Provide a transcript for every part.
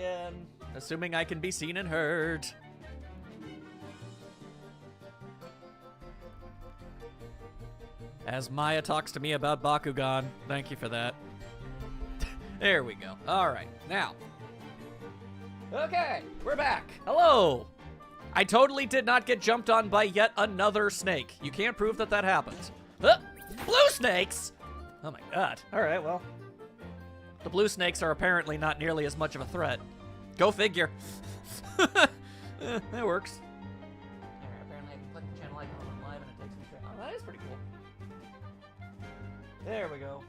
again. Assuming I can be seen and heard. As Maya talks to me about Bakugan. Thank you for that. There we go. Alright, now. Okay, we're back. Hello! I totally did not get jumped on by yet another snake. You can't prove that that happened. Blue snakes? Oh my god. Alright, well. The blue snakes are apparently not nearly as much of a threat. Go figure. That works. Alright, apparently I can click the channel icon on live and it takes me straight. Oh, that is pretty cool. There we go.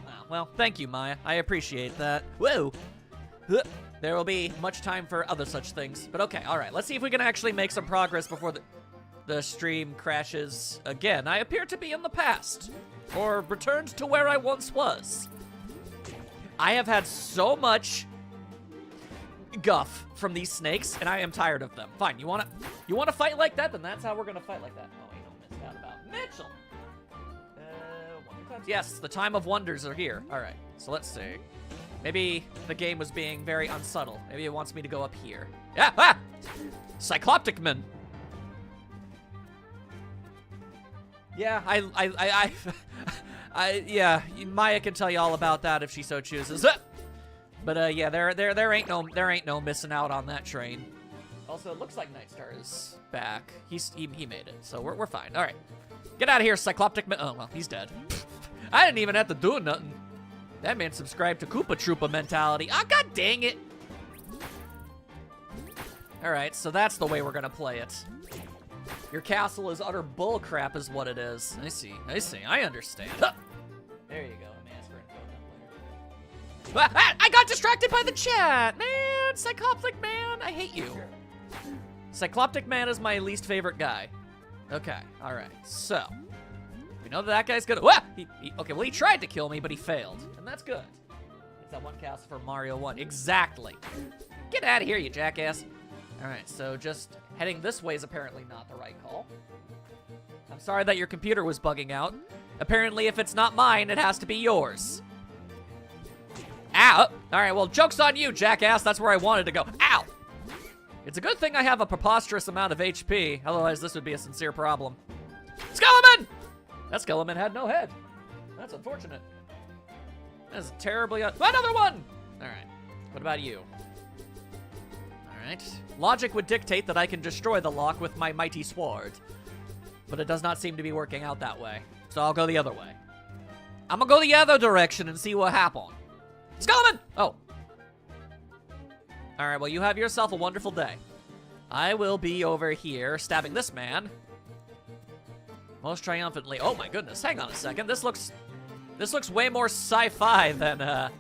Oh, well, thank you, Maya. I appreciate that. Whoa! There will be much time for other such things. But okay, alright. Let's see if we can actually make some progress before the stream crashes again. I appear to be in the past. Or returned to where I once was. I have had so much guff from these snakes, and I am tired of them. Fine, you wanna fight like that? Then that's how we're gonna fight like that. Oh, you don't miss out about Mitchell. Yes, the time of wonders are here. Alright, so let's see. Maybe the game was being very unsubtle. Maybe it wants me to go up here. Yeah, ah! Cycloptic Man. Yeah, yeah, Maya can tell you all about that if she so chooses. But yeah, there ain't no missing out on that train. Also, it looks like Nightstar is back. He made it, so we're fine. All right, get out of here, Cycloptic Man. Oh well, he's dead. I didn't even have to do nothing. That man subscribed to Koopa Troopa mentality. Ah, god dang it. All right, so that's the way we're gonna play it. Your castle is utter bullcrap is what it is. I see, I understand. There you go, Master and Player. I got distracted by the chat, man! Cycloptic Man, I hate you. Cycloptic Man is my least favorite guy. Okay, alright, so. We know that guy's gonna, okay, well he tried to kill me, but he failed, and that's good. It's that one castle for Mario 1, exactly. Get out of here, you jackass. Alright, so just heading this way is apparently not the right call. I'm sorry that your computer was bugging out. Apparently, if it's not mine, it has to be yours. Ow! Alright, well, joke's on you, jackass. That's where I wanted to go. Ow! It's a good thing I have a preposterous amount of HP. Otherwise, this would be a sincere problem. Skeleman! That Skeleman had no head. That's unfortunate. That's terribly another one! Alright, what about you? Alright. Logic would dictate that I can destroy the lock with my mighty sword. But it does not seem to be working out that way. So I'll go the other way. I'm gonna go the other direction and see what happens. Skeleman! Oh. Alright, well, you have yourself a wonderful day. I will be over here stabbing this man. Most triumphantly. Oh my goodness, hang on a second. This looks way more sci-fi than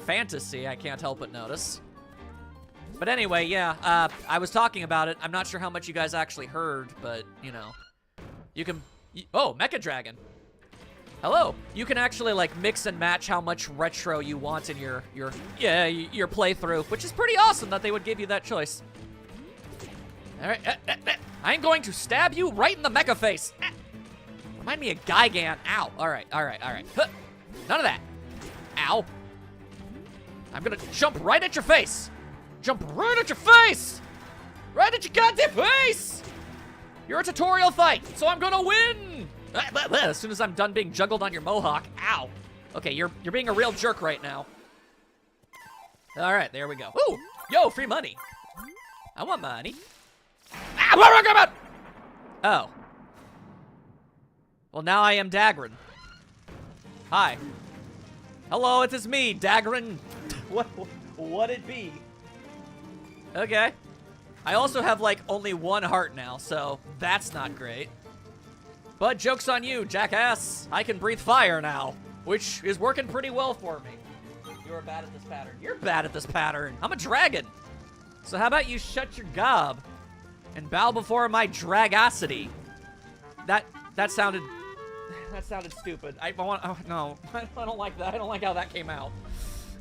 fantasy, I can't help but notice. But anyway, yeah, I was talking about it. I'm not sure how much you guys actually heard, but, you know. You can... Oh, Mecha Dragon. Hello. You can actually, like, mix and match how much retro you want in your playthrough, which is pretty awesome that they would give you that choice. All right. I'm going to stab you right in the mecha face. Remind me of Gigan. Ow. All right. Huh. None of that. Ow. I'm going to jump right at your face. Jump right at your face! Right at your goddamn face! You're a tutorial fight, so I'm gonna win! As soon as I'm done being juggled on your mohawk, ow. Okay, you're being a real jerk right now. All right, there we go. Ooh, yo, free money. I want money. Ah, oh. Well, now I am Dagran. Hi. Hello, it is me, Dagran. What it be? Okay. I also have, like, only one heart now, so that's not great. But joke's on you, jackass. I can breathe fire now, which is working pretty well for me. You're bad at this pattern. You're bad at this pattern. I'm a dragon. So how about you shut your gob and bow before my dragosity? That sounded stupid. No, I don't like that. I don't like how that came out.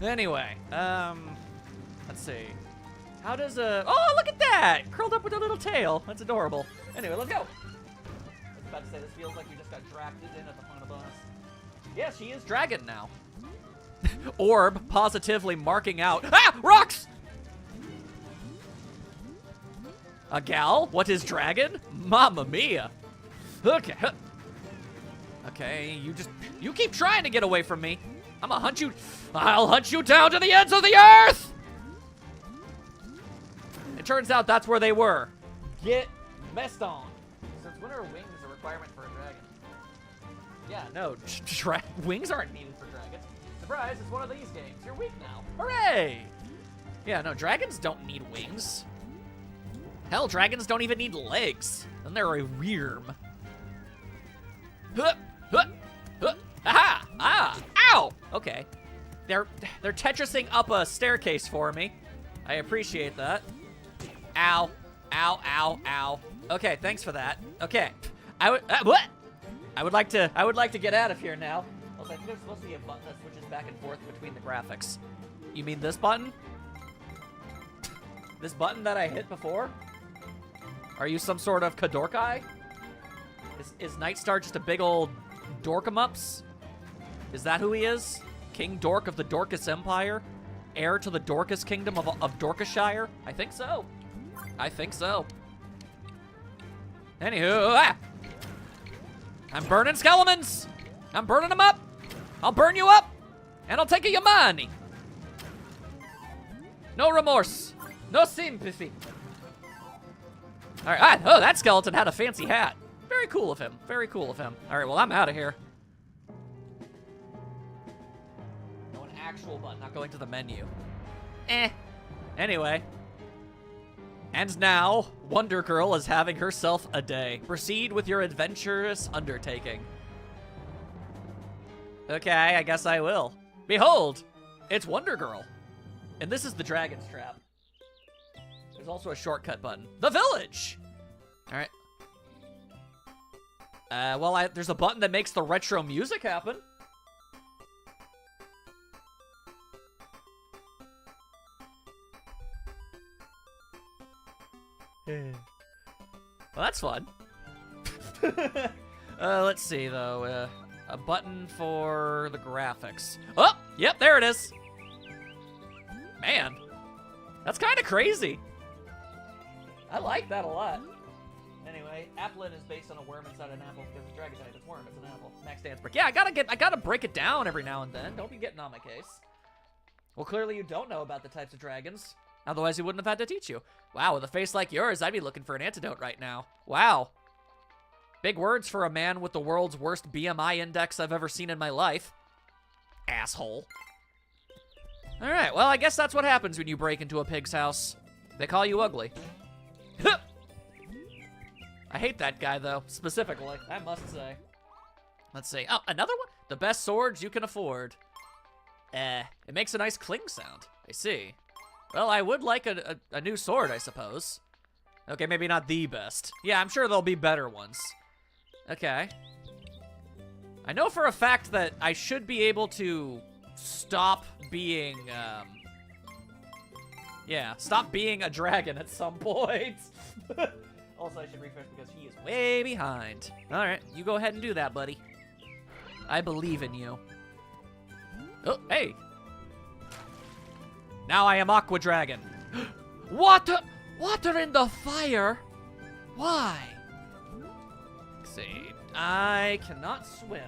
Anyway, let's see. How does oh, look at that! Curled up with a little tail. That's adorable. Anyway, let's go. I was about to say, this feels like you just got drafted in at the front of the bus. Yeah, she is dragon now. orb positively marking out. Ah! Rocks! A gal? What is dragon? Mamma mia. Okay. Okay, you keep trying to get away from me. I'll hunt you down to the ends of the earth! It turns out that's where they were. Get messed on. Since when are wings a requirement for a dragon? Yeah, no, wings aren't needed for dragons. Surprise, it's one of these games. You're weak now. Hooray! Yeah, no, dragons don't need wings. Hell, dragons don't even need legs. Then they're a worm. Huh, huh, huh. Aha! Ah! Ow! Okay. They're Tetrising up a staircase for me. I appreciate that. Ow. Ow, ow, ow. Okay, thanks for that. Okay. What? I would like to get out of here now. Also, I think there's supposed to be a button that switches back and forth between the graphics. You mean this button? This button that I hit before? Are you some sort of Kadorkai? Is Nightstar just a big old Dorkamups? Is that who he is? King Dork of the Dorcas Empire? Heir to the Dorcas Kingdom of Dorcashire? I think so. I think so. Anywho, I'm burning skeletons. I'm burning them up. I'll burn you up, and I'll take your money. No remorse. No sympathy. All right. Oh, that skeleton had a fancy hat. Very cool of him. Very cool of him. All right, well, I'm out of here. No, an actual button, not going to the menu. Anyway. And now, Wonder Girl is having herself a day. Proceed with your adventurous undertaking. Okay, I guess I will. Behold, it's Wonder Girl. And this is the Dragon's Trap. There's also a shortcut button. The village! All right. Well, there's a button that makes the retro music happen. Well, that's fun. Let's see, though. A button for the graphics. Oh, yep, there it is. Man, that's kind of crazy. I like that a lot. Anyway, Applin is based on a worm inside an apple because the dragon type is worm. It's an apple. Max dance break. Yeah, I gotta break it down every now and then. Don't be getting on my case. Well, clearly you don't know about the types of dragons. Otherwise, he wouldn't have had to teach you. Wow, with a face like yours, I'd be looking for an antidote right now. Wow. Big words for a man with the world's worst BMI index I've ever seen in my life. Asshole. All right, well, I guess that's what happens when you break into a pig's house. They call you ugly. I hate that guy, though, specifically, I must say. Let's see. Oh, another one? The best swords you can afford. It makes a nice cling sound. I see. Well, I would like a new sword, I suppose. Okay, maybe not the best. Yeah, I'm sure there'll be better ones. Okay. I know for a fact that I should be able to stop being, yeah, stop being a dragon at some point. Also, I should refresh because he is way behind. All right, you go ahead and do that, buddy. I believe in you. Oh, hey. Now I am Aqua Dragon. Water in the fire? Why? Let's see, I cannot swim.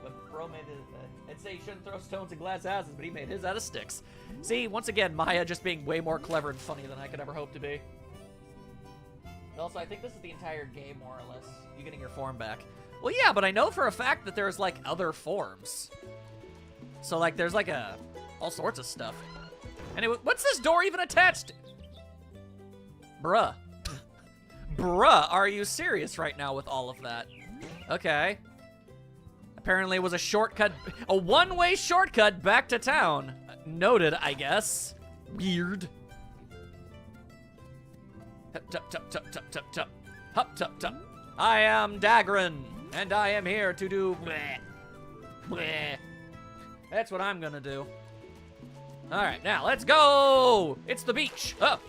But bro made it, I'd say he shouldn't throw stones in glass houses, but he made his out of sticks. See, once again, Maya just being way more clever and funny than I could ever hope to be. Also, I think this is the entire game, more or less. You getting your form back. Well, yeah, but I know for a fact that there's, like, other forms. So, like, there's, like, all sorts of stuff. Anyway, what's this door even attached to? Bruh. Bruh, are you serious right now with all of that? Okay. Apparently it was a shortcut, a one-way shortcut back to town. Noted, I guess. Weird. Hup, tup, tup, tup, tup, tup, tup. Hup, tup, tup. I am Dagran, and I am here to do bleh. Bleh. That's what I'm gonna do. All right, now let's go. It's the beach. Oh,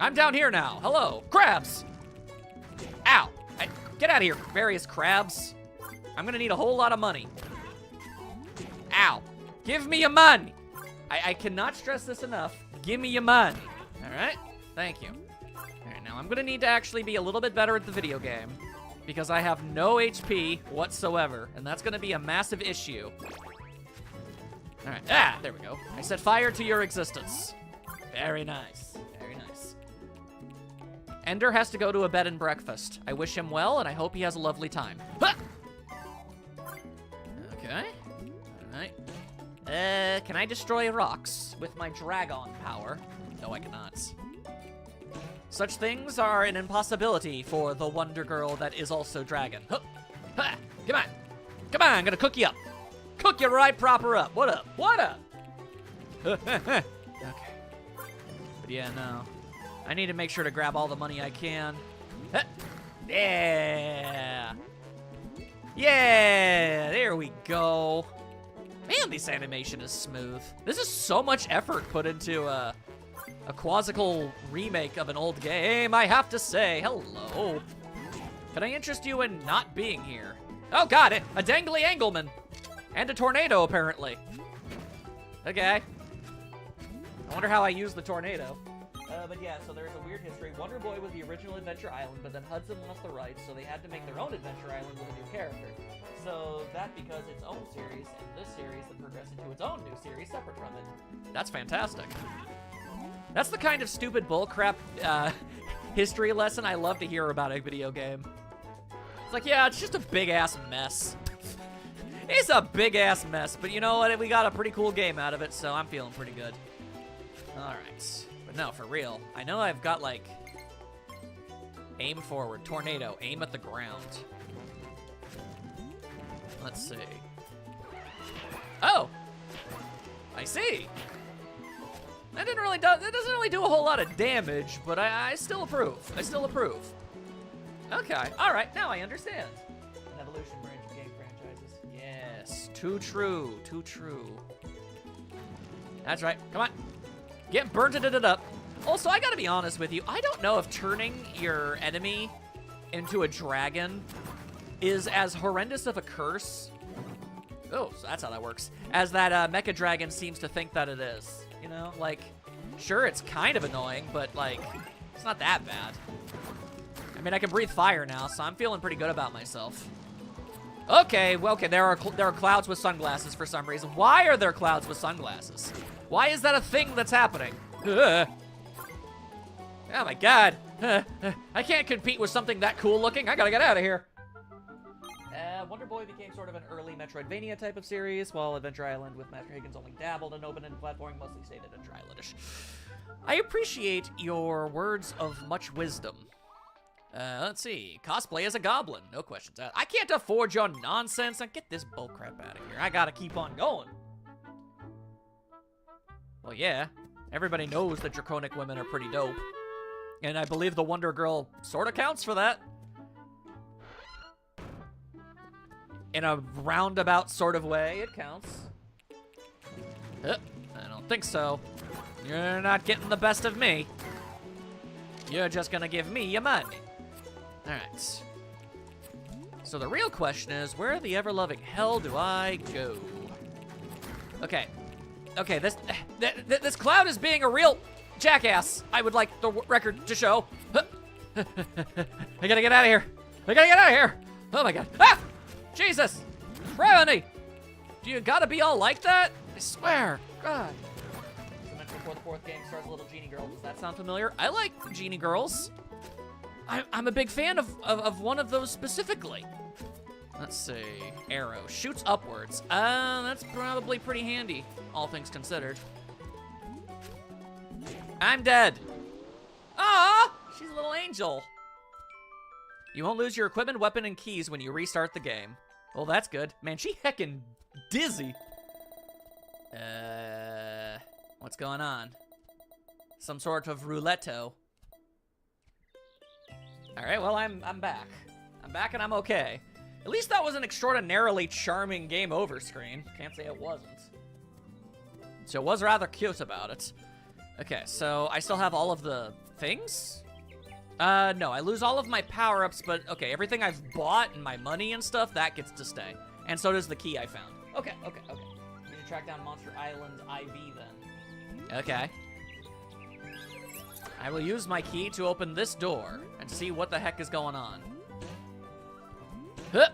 I'm down here now. Hello, crabs. Ow, get out of here, various crabs. I'm gonna need a whole lot of money. Ow, Give me your money. I cannot stress this enough. Give me your money. All right? Thank you. All right, now I'm gonna need to actually be a little bit better at the video game because I have no HP whatsoever, and that's gonna be a massive issue. All right, there we go. I set fire to your existence. Very nice, very nice. Ender has to go to a bed and breakfast. I wish him well, and I hope he has a lovely time. Ha! Okay, all right. Can I destroy rocks with my Dragon power? No, I cannot. Such things are an impossibility for the Wonder Girl that is also Dragon. Huh. Ha! Come on. Come on, I'm gonna cook you up. Cook you right proper up. What up? What up? Okay. But yeah, no. I need to make sure to grab all the money I can. Huh. Yeah. Yeah, there we go. Man, this animation is smooth. This is so much effort put into a quasical remake of an old game, I have to say. Hello. Can I interest you in not being here? Oh god, a dangly angleman. And a tornado, apparently. Okay. I wonder how I use the tornado. But yeah, so there's a weird history. Wonder Boy was the original Adventure Island, but then Hudson lost the rights, so they had to make their own Adventure Island with a new character. So that because its own series, and this series then progressed into its own new series separate from it. That's fantastic. That's the kind of stupid bullcrap history lesson I love to hear about a video game. It's like, yeah, it's just a big-ass mess. It's a big-ass mess, but you know what? We got a pretty cool game out of it, so I'm feeling pretty good. All right. But no, for real. I know I've got, like, aim forward, tornado, aim at the ground. Let's see. Oh! I see. That doesn't really do a whole lot of damage, but I still approve. I still approve. Okay, all right, now I understand. An evolution branch of game franchises. Yes, too true, too true. That's right, come on. Get burnt it up. Also, I gotta be honest with you, I don't know if turning your enemy into a dragon is as horrendous of a curse. Oh, so that's how that works. As that Mecha Dragon seems to think that it is. You know, like, sure, it's kind of annoying, but, like, it's not that bad. I mean, I can breathe fire now, so I'm feeling pretty good about myself. Okay, well, okay, there are clouds with sunglasses for some reason. Why are there clouds with sunglasses? Why is that a thing that's happening? Oh my god. I can't compete with something that cool looking. I gotta get out of here. Wonder Boy became sort of an early Metroidvania type of series, while Adventure Island with Master Higgins only dabbled in open-end platforming, mostly stayed Adventure Islandish. I appreciate your words of much wisdom. Let's see. Cosplay as a goblin. No questions asked. I can't afford your nonsense. Now get this bullcrap out of here. I gotta keep on going. Well, yeah. Everybody knows that draconic women are pretty dope. And I believe the Wonder Girl sort of counts for that. In a roundabout sort of way, it counts. I don't think so. You're not getting the best of me. You're just gonna give me your money. Alright. So the real question is, where the ever-loving hell do I go? Okay. Okay, this cloud is being a real jackass. I would like the record to show. I gotta get out of here. I gotta get out of here. Oh my god. Ah! Jesus! Gravity! Do you gotta be all like that? I swear. God. So mentioned before the fourth game stars Little Genie Girl. Does that sound familiar? I like Genie Girls. I'm a big fan of one of those specifically. Let's see. Arrow. Shoots upwards. That's probably pretty handy, all things considered. I'm dead. Ah! She's a little angel. You won't lose your equipment, weapon, and keys when you restart the game. Well, that's good. Man, she heckin' dizzy. What's going on? Some sort of rouletto. All right, well, I'm back. I'm back and I'm okay. At least that was an extraordinarily charming game over screen. Can't say it wasn't. So it was rather cute about it. Okay, so I still have all of the things? No, I lose all of my power-ups, but okay, everything I've bought and my money and stuff, that gets to stay. And so does the key I found. Okay. You track down Monster Island IV then. Okay. I will use my key to open this door and see what the heck is going on. Huh!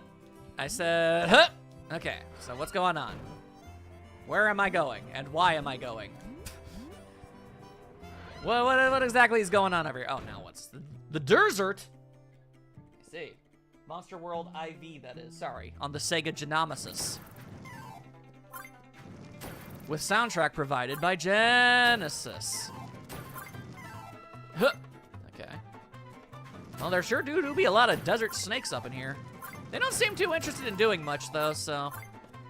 I said, huh! Okay, so what's going on? Where am I going, and why am I going? What exactly is going on over here? Oh, now what's the desert? I see. Monster World IV, that is. Sorry, on the Sega Genesis. With soundtrack provided by Genesis. Huh. Okay. Well, there sure do be a lot of desert snakes up in here. They don't seem too interested in doing much, though, so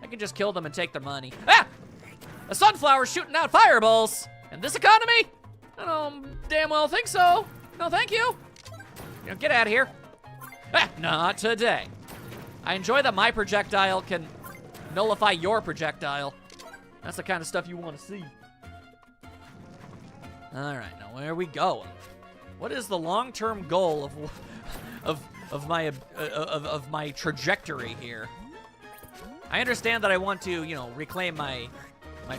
I can just kill them and take their money. Ah! A sunflower shooting out fireballs! In this economy? I don't damn well think so. No, thank you. You know, get out of here. Ah, not today. I enjoy that my projectile can nullify your projectile. That's the kind of stuff you want to see. All right, now where are we going? What is the long-term goal of my trajectory here? I understand that I want to, you know, reclaim my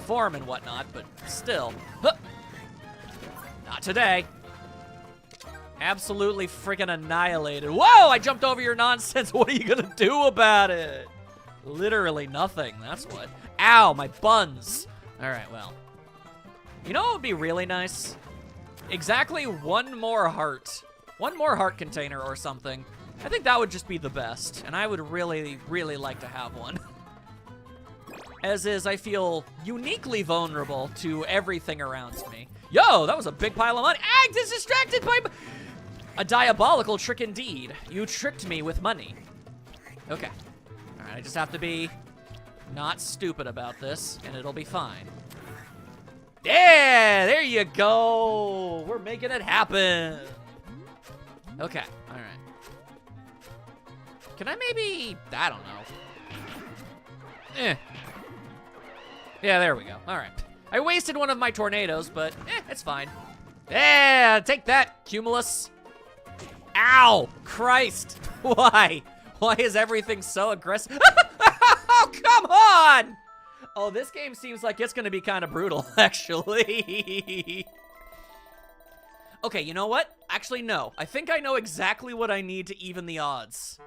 form and whatnot, but still. Huh. Not today. Absolutely freaking annihilated. Whoa, I jumped over your nonsense. What are you gonna do about it? Literally nothing, that's what. Ow, my buns. All right, well. You know what would be really nice? Exactly one more heart. One more heart container or something. I think that would just be the best, and I would really, really like to have one. As is, I feel uniquely vulnerable to everything around me. Yo, that was a big pile of money. I'm distracted by a diabolical trick indeed. You tricked me with money. Okay. All right, I just have to be not stupid about this, and it'll be fine. Yeah, there you go. We're making it happen. Okay, all right. Can I maybe, I don't know. Yeah, there we go. All right. I wasted one of my tornadoes, but it's fine. Yeah, take that, Cumulus. Ow, Christ. Why? Why is everything so aggressive? Oh, come on. Oh, this game seems like it's gonna be kind of brutal, actually. Okay, you know what? Actually, no. I think I know exactly what I need to even the odds.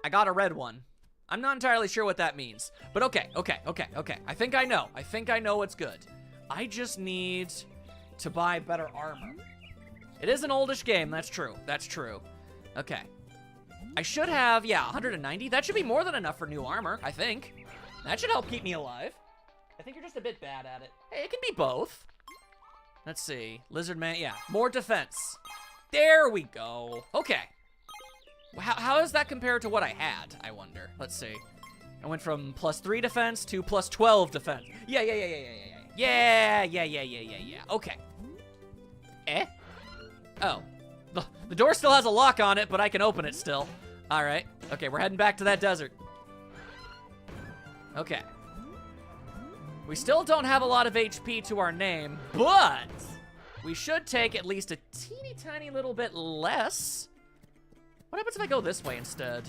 I got a red one. I'm not entirely sure what that means. But okay. I think I know. I think I know what's good. I just need to buy better armor. It is an oldish game, that's true. That's true. Okay. I should have, yeah, 190. That should be more than enough for new armor, I think. That should help keep me alive. I think you're just a bit bad at it. Hey, it can be both. Let's see. Lizard Man, yeah. More defense. There we go. Okay. How does that compare to what I had, I wonder? Let's see. I went from +3 defense to +12 defense. Yeah. Okay. Oh. The door still has a lock on it, but I can open it still. All right. Okay, we're heading back to that desert. Okay. We still don't have a lot of HP to our name, but we should take at least a teeny tiny little bit less. What happens if I go this way instead?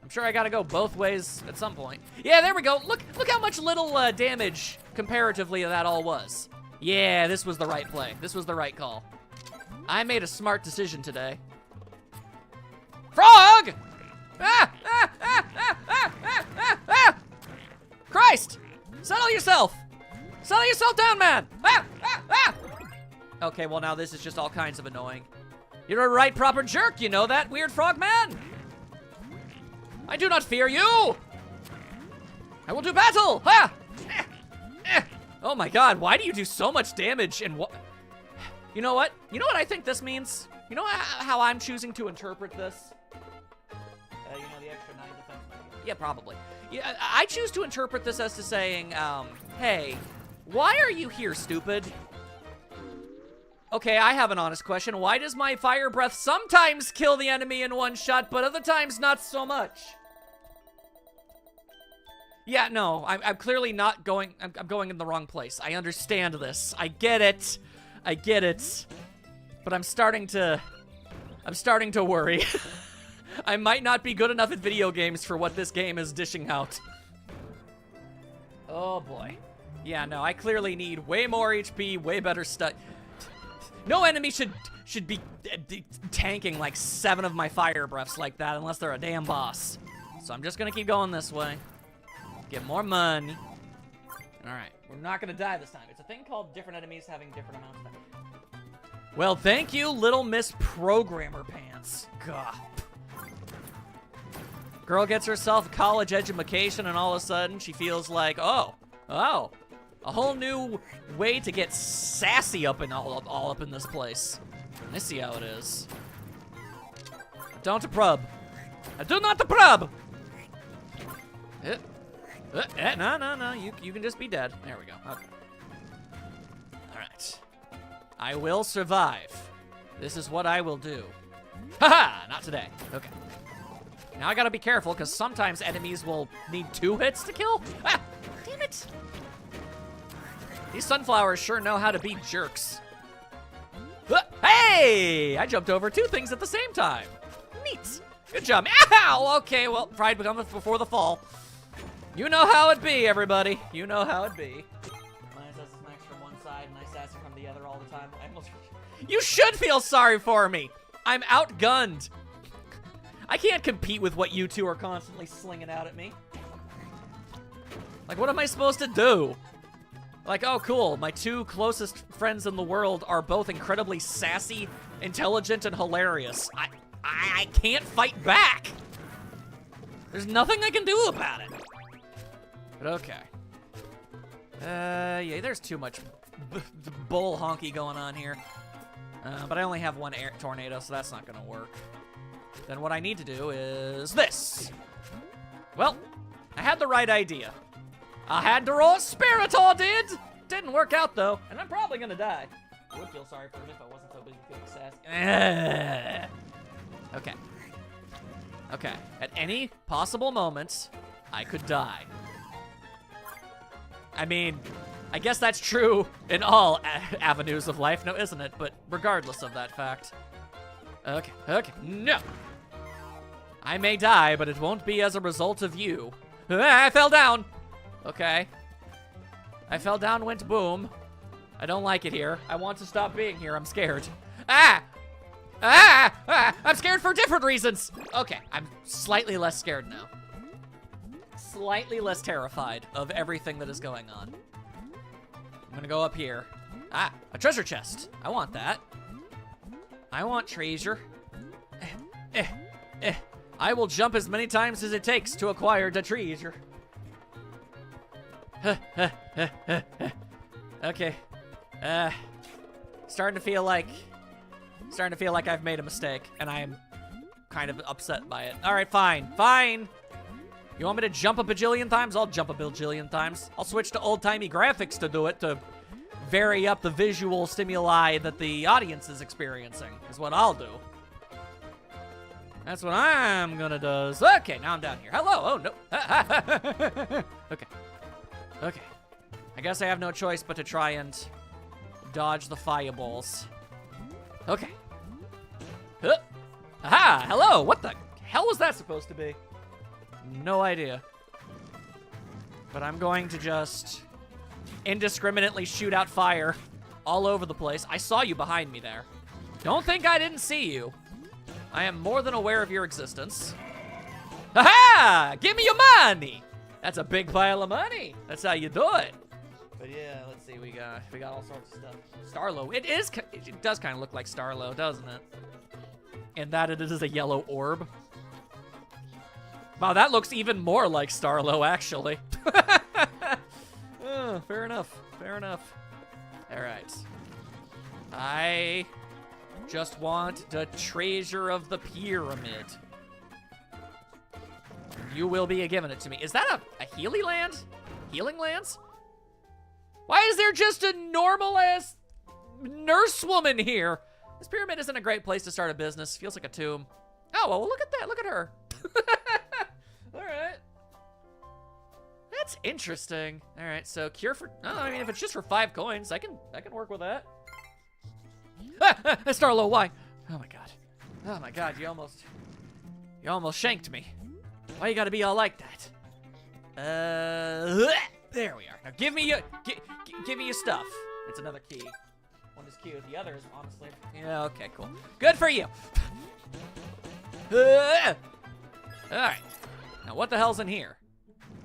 I'm sure I gotta go both ways at some point. Yeah, there we go. Look how much little damage comparatively that all was. Yeah, this was the right play. This was the right call. I made a smart decision today. Frog! Christ! Settle yourself! Settle yourself down, man! Okay, well now this is just all kinds of annoying. You're a right proper jerk, you know that, weird frog man? I do not fear you! I will do battle! Ha! Oh my god, why do you do so much damage and what? You know what? You know what I think this means? You know how I'm choosing to interpret this? You know, the extra 9 defense. Yeah, probably. Yeah, I choose to interpret this as to saying, hey, why are you here, stupid? Okay, I have an honest question. Why does my fire breath sometimes kill the enemy in one shot, but other times not so much? Yeah, no, I'm clearly not going, I'm going in the wrong place. I understand this. I get it. I get it. But I'm starting to worry. I might not be good enough at video games for what this game is dishing out. Oh boy. Yeah, no, I clearly need way more HP, way better stuff. No enemy should be tanking like 7 of my fire breaths like that unless they're a damn boss. So I'm just gonna keep going this way. Get more money. All right, we're not gonna die this time. It's a thing called different enemies having different amounts of damage. Well, thank you, Little Miss Programmer Pants. Gah. Girl gets herself a college education and all of a sudden she feels like, oh, a whole new way to get sassy up and all up in this place. I see how it is. Don't approve. I do not approve. No. You can just be dead. There we go. Okay. All right. I will survive. This is what I will do. Haha! Not today. Okay. Now I gotta be careful because sometimes enemies will need 2 hits to kill. Ah! Damn it! These sunflowers sure know how to be jerks. Hey! I jumped over 2 things at the same time. Neat. Good job. Ow! Okay, well, pride comes before the fall. You know how it be, everybody. You know how it be. My assassin smacks from one side and I assassin from the other all the time. You should feel sorry for me. I'm outgunned. I can't compete with what you two are constantly slinging out at me. Like, what am I supposed to do? Like, oh, cool. My 2 closest friends in the world are both incredibly sassy, intelligent, and hilarious. I can't fight back. There's nothing I can do about it. But okay. Yeah, there's too much bull honky going on here. But I only have 1 air tornado, so that's not gonna work. Then what I need to do is this. Well, I had the right idea. I had to roll a Spiritor, Didn't work out, though, and I'm probably gonna die. I would feel sorry for him if I wasn't so busy feeling sassy. Okay. Okay. At any possible moment, I could die. I mean, I guess that's true in all avenues of life, no, isn't it? But regardless of that fact. Okay, no. I may die, but it won't be as a result of you. I fell down. Okay. I fell down, went boom. I don't like it here. I want to stop being here. I'm scared. I'm scared for different reasons. Okay, I'm slightly less scared now. Slightly less terrified of everything that is going on. I'm gonna go up here. A treasure chest. I want that. I want treasure. I will jump as many times as it takes to acquire the treasure. Okay. Starting to feel like I've made a mistake, and I am kind of upset by it. All right, fine. You want me to jump a bajillion times? I'll jump a bajillion times. I'll switch to old-timey graphics to do it, to vary up the visual stimuli that the audience is experiencing, is what I'll do. That's what I'm gonna do. Okay, now I'm down here. Hello, oh no. Okay. I guess I have no choice but to try and dodge the fireballs. Okay. Aha, hello, what the hell was that supposed to be? No idea. But I'm going to just indiscriminately shoot out fire all over the place. I saw you behind me there. Don't think I didn't see you. I am more than aware of your existence. Aha! Give me your money! That's a big pile of money. That's how you do it. But yeah, let's see. We got all sorts of stuff. Starlo. It does kind of look like Starlo, doesn't it? And that it is a yellow orb. Wow, that looks even more like Starlo, actually. Oh, fair enough. All right. I just want the treasure of the pyramid. You will be giving it to me. Is that a Healy land? Healing lands? Why is there just a normal-ass nurse woman here? This pyramid isn't a great place to start a business. Feels like a tomb. Oh, well, look at that. Look at her. All right. That's interesting. All right, so cure for... Oh, I mean, if it's just for 5 coins, I can work with that. Starlo, why? Oh, my God. Oh, my God, you almost shanked me. Why you gotta be all like that? There we are. Now give me your give me your stuff. It's another key. One is cute. The other is honestly. Yeah. Okay. Cool. Good for you. All right. Now what the hell's in here?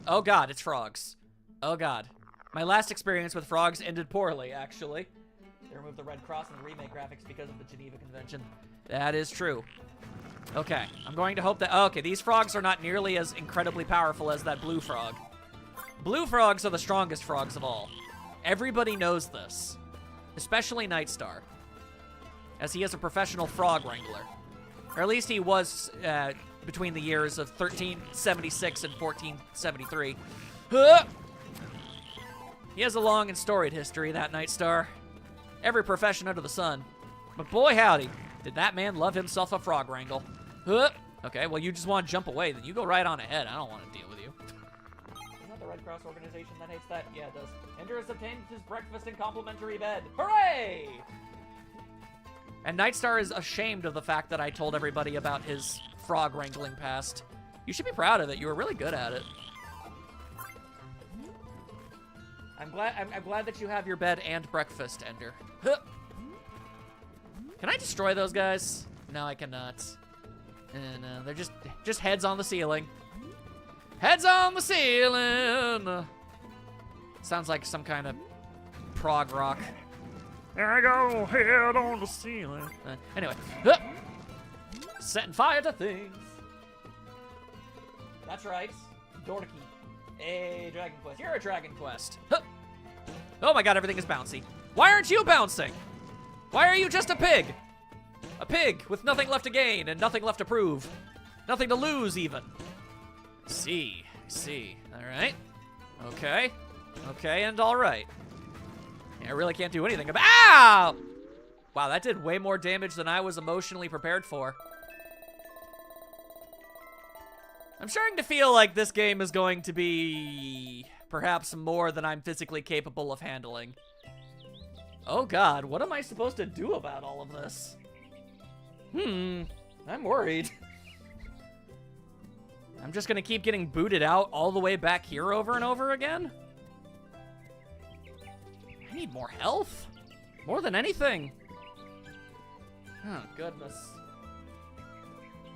Oh God, it's frogs. Oh God. My last experience with frogs ended poorly, actually. They removed the Red Cross and the remake graphics because of the Geneva Convention. That is true. Okay, I'm going to hope that... Okay, these frogs are not nearly as incredibly powerful as that blue frog. Blue frogs are the strongest frogs of all. Everybody knows this. Especially Nightstar. As he is a professional frog wrangler. Or at least he was between the years of 1376 and 1473. He has a long and storied history, that Nightstar. Every profession under the sun. But boy howdy, did that man love himself a frog wrangle. Okay, well you just want to jump away, then you go right on ahead. I don't want to deal with you. Isn't that the Red Cross organization that hates that? Yeah, it does. Ender has obtained his breakfast and complimentary bed. Hooray! And Nightstar is ashamed of the fact that I told everybody about his frog wrangling past. You should be proud of it. You were really good at it. I'm glad that you have your bed and breakfast, Ender. Can I destroy those guys? No, I cannot. No, they're just heads on the ceiling. Heads on the ceiling. Sounds like some kind of prog rock. There I go, head on the ceiling. Anyway, setting fire to things. That's right, Dorky. Hey, Dragon Quest. You're a Dragon Quest. Oh my God, everything is bouncy. Why aren't you bouncing? Why are you just a pig? A pig with nothing left to gain and nothing left to prove. Nothing to lose, even. See. All right. Okay, and all right. Yeah, I really can't do anything about. Ow! Wow, that did way more damage than I was emotionally prepared for. I'm starting to feel like this game is going to be perhaps more than I'm physically capable of handling. Oh God, what am I supposed to do about all of this? I'm worried. I'm just gonna keep getting booted out all the way back here over and over again? I need more health. More than anything. Oh, goodness.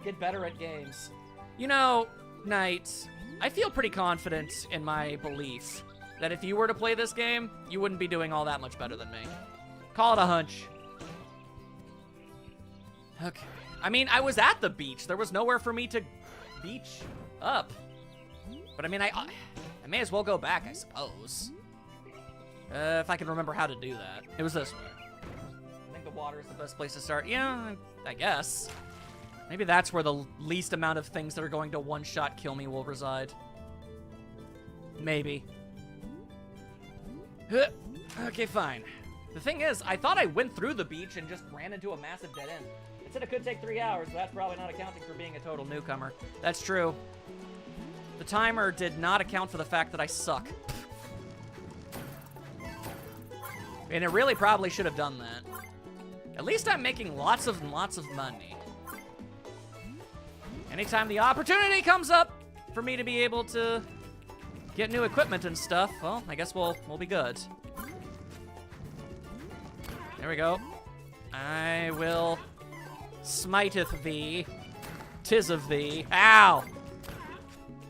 Get better at games. You know, Knight, I feel pretty confident in my belief that if you were to play this game, you wouldn't be doing all that much better than me. Call it a hunch. Okay. I mean, I was at the beach. There was nowhere for me to beach up. But I mean, I may as well go back, I suppose. If I can remember how to do that. It was this way. I think the water is the best place to start. Yeah, I guess. Maybe that's where the least amount of things that are going to one-shot kill me will reside. Maybe. Okay, fine. The thing is, I thought I went through the beach and just ran into a massive dead end. It said it could take 3 hours, but that's probably not accounting for being a total newcomer. That's true. The timer did not account for the fact that I suck. And it really probably should have done that. At least I'm making lots of money. Anytime the opportunity comes up for me to be able to get new equipment and stuff, well, I guess we'll be good. There we go. I will smiteth thee. 'Tis of thee. Ow!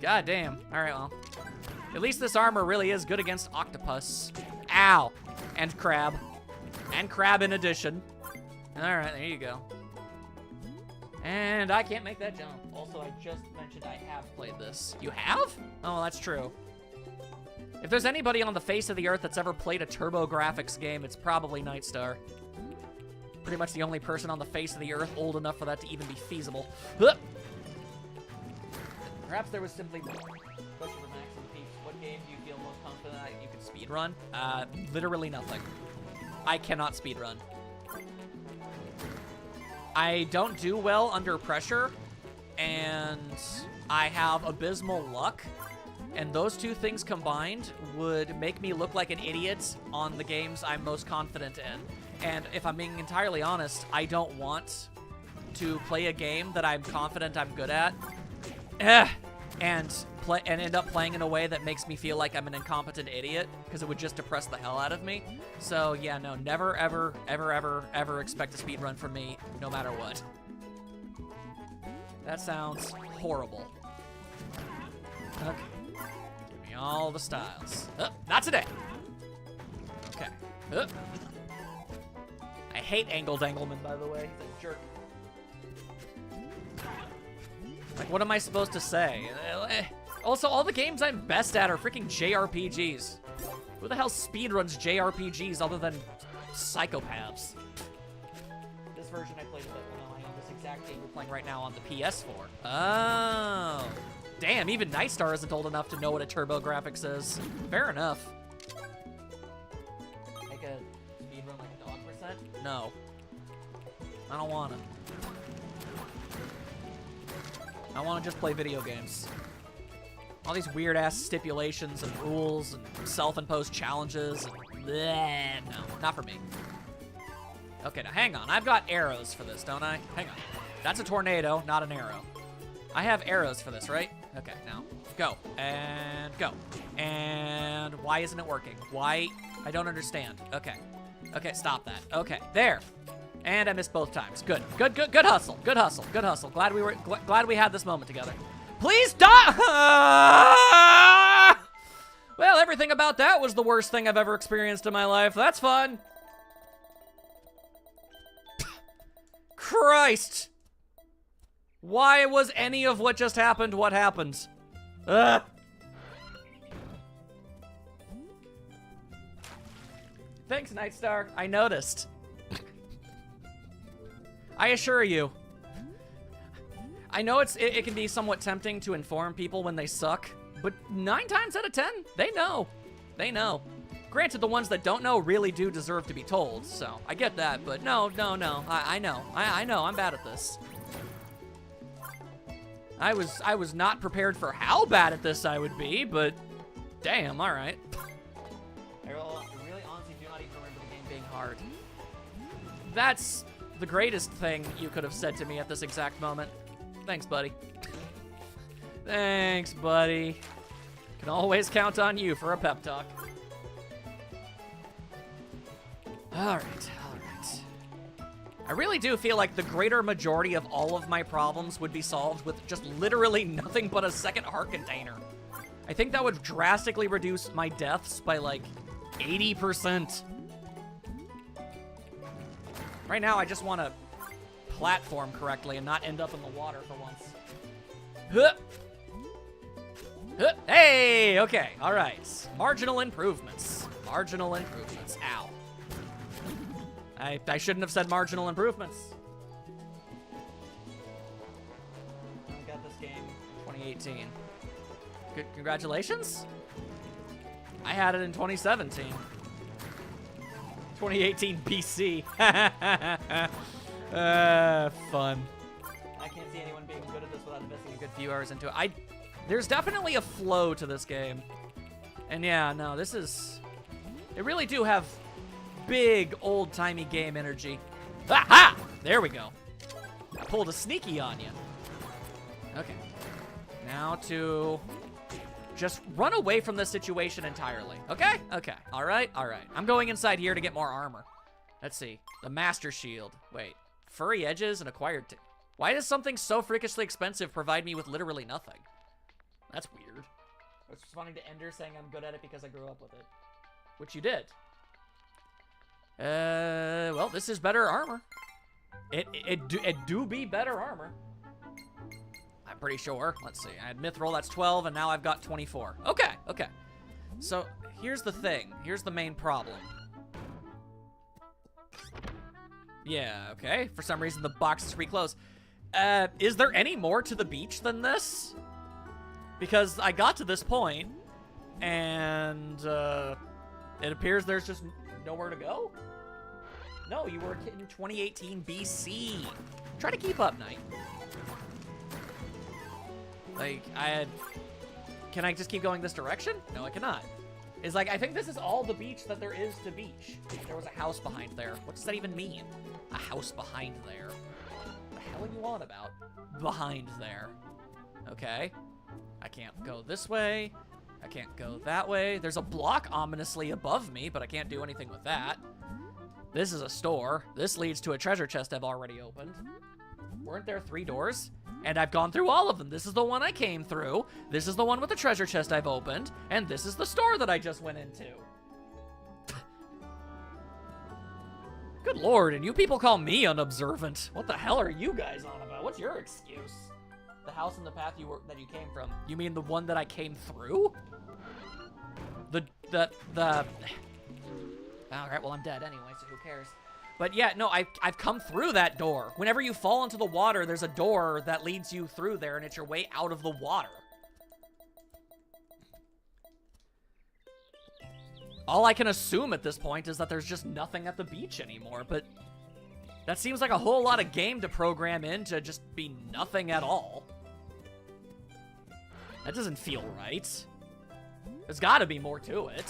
God damn. Alright, well. At least this armor really is good against octopus. Ow! And crab. And crab in addition. Alright, there you go. And I can't make that jump. Also, I just mentioned I have played this. You have? Oh, that's true. If there's anybody on the face of the earth that's ever played a TurboGrafx game, it's probably Nightstar. Pretty much the only person on the face of the earth old enough for that to even be feasible. Perhaps there was simply... Question for Max and Peeps. What game do you feel most confident that you can speedrun? Literally nothing. I cannot speedrun. I don't do well under pressure, and I have abysmal luck, and those two things combined would make me look like an idiot on the games I'm most confident in. And if I'm being entirely honest, I don't want to play a game that I'm confident I'm good at. and end up playing in a way that makes me feel like I'm an incompetent idiot, because it would just depress the hell out of me. So yeah, no, never, ever, ever, ever, ever expect a speed run from me, no matter what. That sounds horrible. Okay. Give me all the styles. Not today. Okay. I hate Angle Dangleman, by the way. He's a jerk. Like, what am I supposed to say? Also, all the games I'm best at are freaking JRPGs. Who the hell speedruns JRPGs other than psychopaths? This version I played with it when I own this exact game we're playing right now on the PS4. Oh. Damn, even Nightstar isn't old enough to know what a TurboGrafx is. Fair enough. Make a speedrun like a dog percent? No. I don't want to. I want to just play video games. All these weird-ass stipulations and rules and self-imposed challenges. And bleh, no, not for me. Okay, now hang on. I've got arrows for this, don't I? Hang on. That's a tornado, not an arrow. I have arrows for this, right? Okay, now go. And go. And why isn't it working? Why? I don't understand. Okay. Okay, stop that. Okay, there. And I missed both times. Good. Good, good, good hustle. Good hustle. Good hustle. Glad we had this moment together. Please stop! Well, everything about that was the worst thing I've ever experienced in my life. That's fun. Christ. Why was any of what just happened what happened? Ugh. Thanks, Nightstar. I noticed. I assure you. I know it can be somewhat tempting to inform people when they suck, but 9 times out of 10, they know. They know. Granted, the ones that don't know really do deserve to be told, so I get that, but no. I know. I know. I'm bad at this. I was not prepared for how bad at this I would be, but damn, all right. I really honestly do not even remember the game being hard. That's the greatest thing you could have said to me at this exact moment. Thanks, buddy. Thanks, buddy. Can always count on you for a pep talk. All right. I really do feel like the greater majority of all of my problems would be solved with just literally nothing but a second heart container. I think that would drastically reduce my deaths by like 80%. Right now, I just want to platform correctly and not end up in the water for once. Huh. Huh. Hey, okay, all right. Marginal improvements. Marginal improvements. Ow. I shouldn't have said marginal improvements. I got this game in 2018. Good, congratulations. I had it in 2017. 2018 BC. Fun. I can't see anyone being good at this without investing a good few hours into it. There's definitely a flow to this game. And yeah, no, this is... They really do have big, old-timey game energy. Aha! There we go. I pulled a sneaky on you. Okay. Now to... just run away from this situation entirely. Okay? Okay. All right. All right. I'm going inside here to get more armor. Let's see. The Master Shield. Wait. Furry edges and acquired... Why does something so freakishly expensive provide me with literally nothing? That's weird. I was responding to Ender saying I'm good at it because I grew up with it. Which you did. Well, this is better armor. It do be better armor. I'm pretty sure. Let's see. I had Mithril, that's 12, and now I've got 24. Okay, okay. So, here's the thing. Here's the main problem. Yeah, okay. For some reason, the box is reclosed. Is there any more to the beach than this? Because I got to this point, and, it appears there's just nowhere to go. No, you were a kid in 2018 BC. Try to keep up, Knight. Like, can I just keep going this direction? No, I cannot. It's like, I think this is all the beach that there is to beach. There was a house behind there. What does that even mean? A house behind there. What the hell are you on about? Behind there. Okay. I can't go this way. I can't go that way. There's a block ominously above me, but I can't do anything with that. This is a store. This leads to a treasure chest I've already opened. Weren't there 3 doors? And I've gone through all of them. This is the one I came through. This is the one with the treasure chest I've opened. And this is the store that I just went into. Good lord, and you people call me unobservant. What the hell are you guys on about? What's your excuse? The house in the path that you came from. You mean the one that I came through? Alright, well, I'm dead anyway, so who cares? But yeah, no, I've come through that door. Whenever you fall into the water, there's a door that leads you through there, and it's your way out of the water. All I can assume at this point is that there's just nothing at the beach anymore, but that seems like a whole lot of game to program in to just be nothing at all. That doesn't feel right. There's gotta be more to it.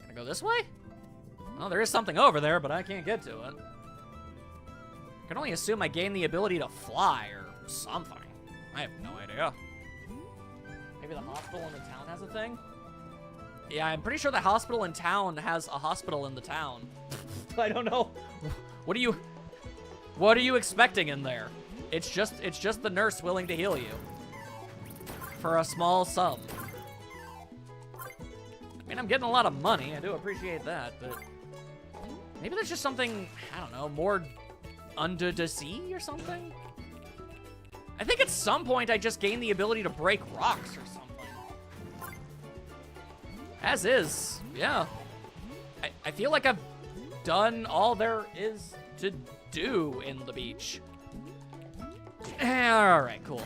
Can I go this way? Oh, there is something over there, but I can't get to it. I can only assume I gain the ability to fly or something. I have no idea. Maybe the hospital in the town has a thing? Yeah, I'm pretty sure the hospital in town has a hospital in the town. I don't know. What are you expecting in there? It's just the nurse willing to heal you. For a small sum. I mean, I'm getting a lot of money. I do appreciate that, but maybe there's just something, I don't know, more under the sea or something? I think at some point I just gained the ability to break rocks or something. As is, yeah. I feel like I've done all there is to do in the beach. Alright, cool.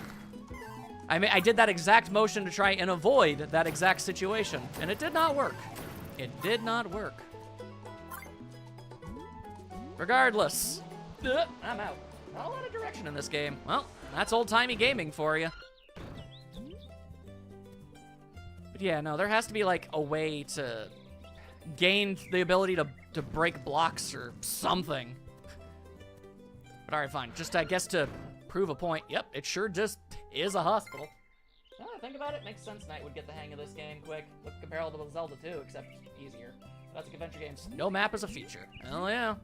I mean, I did that exact motion to try and avoid that exact situation, and it did not work. It did not work. Regardless, I'm out. Not a lot of direction in this game. Well, that's old-timey gaming for you. But yeah, no, there has to be, like, a way to gain the ability to break blocks or something. But alright, fine. Just, I guess, to prove a point. Yep, it sure just is a hospital. Now that I think about it, makes sense Knight would get the hang of this game quick. Look comparable to Zelda 2, except easier. Classic adventure games. No map is a feature. Hell yeah.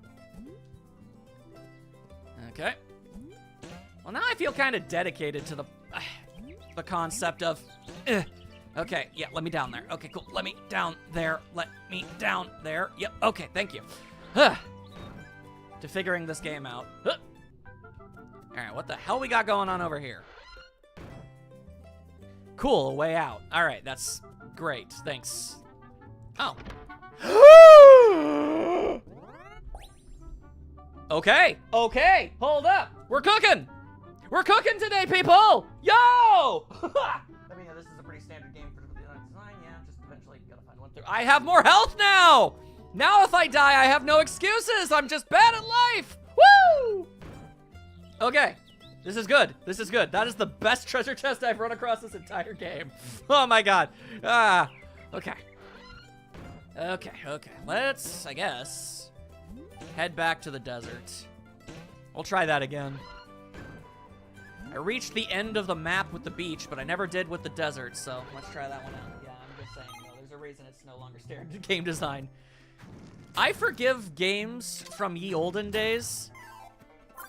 Okay. Well, now I feel kind of dedicated to the concept of... Okay, yeah, let me down there. Okay, cool. Let me down there. Let me down there. Yep, okay, thank you. To figuring this game out. Alright, what the hell we got going on over here? Cool, a way out. Alright, that's great. Thanks. Oh. Okay, okay, hold up. We're cooking. We're cooking today, people. Yo! I mean, this is a pretty standard game for the design. Yeah, just eventually gotta find one through. I have more health now! Now if I die, I have no excuses! I'm just bad at life! Woo! Okay, this is good. This is good. That is the best treasure chest I've run across this entire game. Oh my god. Okay. Okay. Let's, I guess, head back to the desert. We'll try that again. I reached the end of the map with the beach, but I never did with the desert, so let's try that one out. Yeah, I'm just saying, there's a reason it's no longer standard game design. I forgive games from ye olden days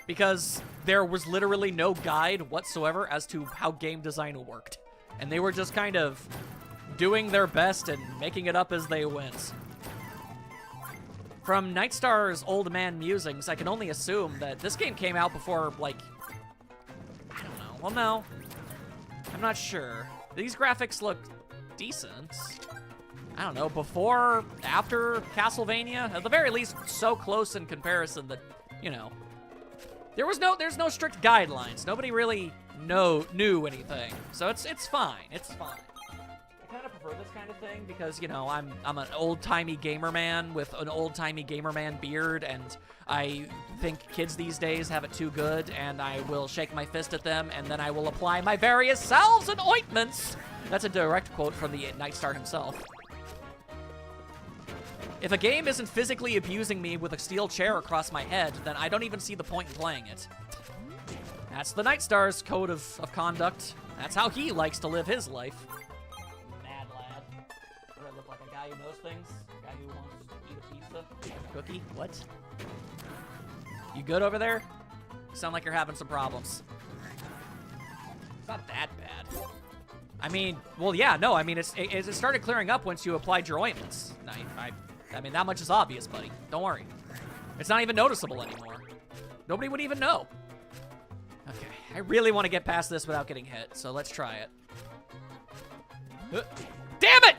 because there was literally no guide whatsoever as to how game design worked. And they were just kind of doing their best and making it up as they went. From Nightstar's Old Man Musings, I can only assume that this game came out before, like, I don't know. Well, no. I'm not sure. These graphics look decent. I don't know, before, after Castlevania? At the very least, so close in comparison that, you know, there's no strict guidelines. Nobody really knew anything. So it's fine. It's fine. I kind of prefer this kind of thing because, you know, I'm an old-timey gamer man with an old-timey gamer man beard, and I think kids these days have it too good, and I will shake my fist at them, and then I will apply my various salves and ointments. That's a direct quote from the Nightstar himself. If a game isn't physically abusing me with a steel chair across my head, then I don't even see the point in playing it. That's the Nightstar's code of conduct. That's how he likes to live his life. Mad lad. Do I look like a guy who knows things? A guy who wants to eat a pizza? A cookie? What? You good over there? You sound like you're having some problems. It's not that bad. I mean, well, yeah, no, I mean, it started clearing up once you applied your ointments. I mean, that much is obvious, buddy. Don't worry. It's not even noticeable anymore. Nobody would even know. Okay, I really want to get past this without getting hit, so let's try it. Damn it!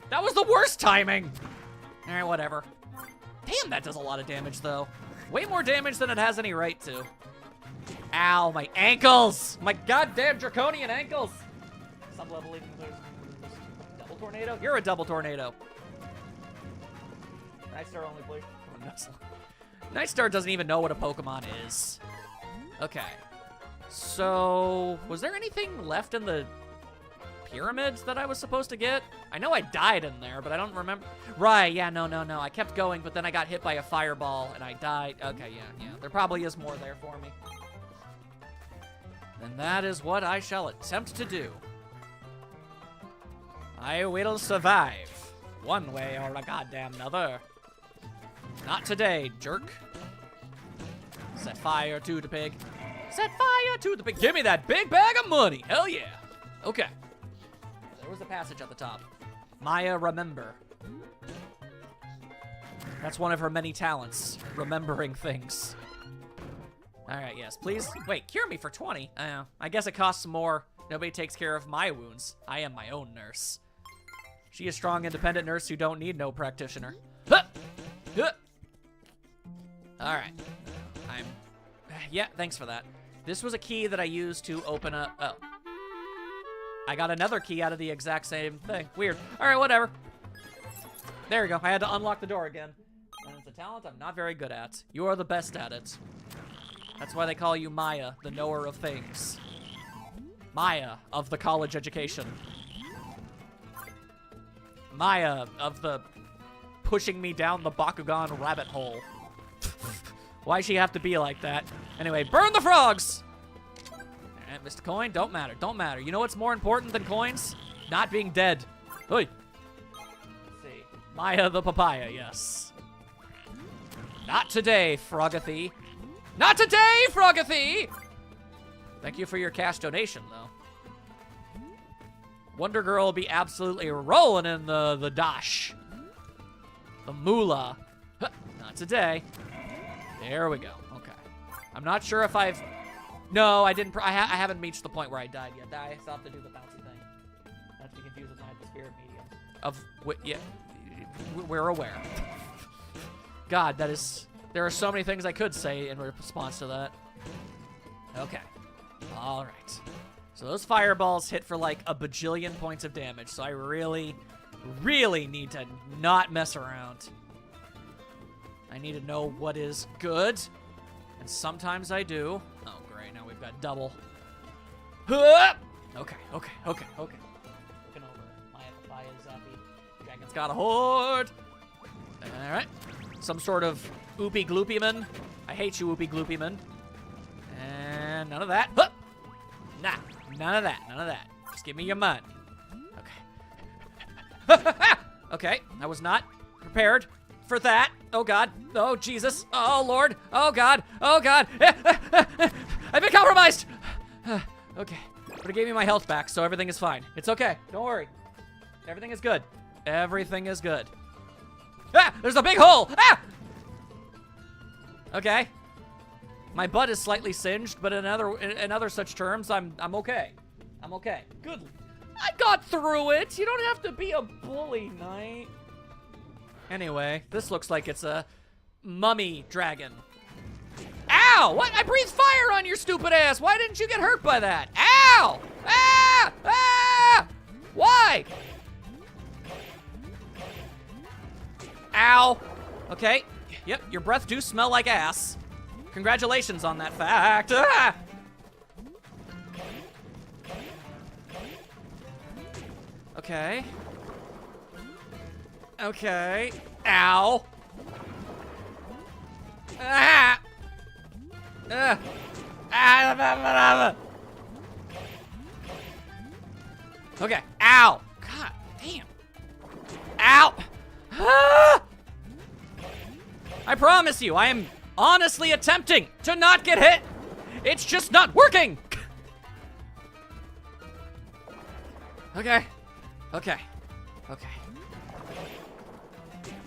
That was the worst timing! Alright, whatever. Damn, that does a lot of damage, though. Way more damage than it has any right to. Ow, my ankles! My goddamn draconian ankles! Sub-level even double tornado? You're a double tornado. Nightstar only plays. Oh, no. Nightstar doesn't even know what a Pokemon is. Okay. So, was there anything left in the pyramids that I was supposed to get? I know I died in there, but I don't remember. Right, yeah, no. I kept going, but then I got hit by a fireball and I died. Okay, yeah. There probably is more there for me. And that is what I shall attempt to do. I will survive. One way or a goddamn another. Not today, jerk. Set fire to the pig. Set fire to the pig. Give me that big bag of money. Hell yeah. Okay. There was a passage at the top. Maya, remember. That's one of her many talents. Remembering things. Alright, yes, please. Wait, cure me for 20? I guess it costs more. Nobody takes care of my wounds. I am my own nurse. She is a strong, independent nurse who don't need no practitioner. Huh! Huh! Alright. Yeah, thanks for that. This was a key that I used to open up. Oh. I got another key out of the exact same thing. Weird. Alright, whatever. There we go. I had to unlock the door again. And it's a talent I'm not very good at. You are the best at it. That's why they call you Maya, the knower of things. Maya of the college education. Maya of the pushing me down the Bakugan rabbit hole. Why'd she have to be like that? Anyway, burn the frogs! Alright, Mr. Coin, don't matter. You know what's more important than coins? Not being dead. Hey. Let's see. Maya the papaya, yes. Not today, Frogothy. Not today, Frogothy! Thank you for your cash donation, though. Wonder Girl will be absolutely rolling in the dash. The moolah. Huh, not today. There we go. Okay. I'm not sure if I've... No, I didn't... I haven't reached the point where I died yet. I still have to do the bouncy thing. Not to be confused with my spirit medium. Yeah. We're aware. God, that is... There are so many things I could say in response to that. Okay. All right. So those fireballs hit for like a bajillion points of damage. So I really, really need to not mess around. I need to know what is good. And sometimes I do. Oh, great. Now we've got double. Okay. Looking over. Maya Papaya Zappy. Dragon's got a horde. All right. Some sort of Oopie Gloopy Man. I hate you, Oopie Gloopy Man. And none of that. Huh! Nah, none of that. Just give me your money. Okay. Okay, I was not prepared for that. Oh, God. Oh, Jesus. Oh, Lord. Oh, God. Oh, God. I've been compromised. Okay. But it gave me my health back, so everything is fine. It's okay. Don't worry. Everything is good. Everything is good. Ah! There's a big hole! Ah! Okay. My butt is slightly singed, but in other such terms, I'm okay. I'm okay. Good. I got through it. You don't have to be a bully, Knight. Anyway, this looks like it's a mummy dragon. Ow! What? I breathed fire on your stupid ass. Why didn't you get hurt by that? Ow! Ah! Ah! Why? Ow. Okay. Yep, your breath do smell like ass. Congratulations on that fact. Ah! Okay. Okay. Ow. Ah! Ah! Okay. Ow. God damn. Ow. Ah! I promise you, I am honestly attempting to not get hit. It's just not working. Okay. Okay. Okay.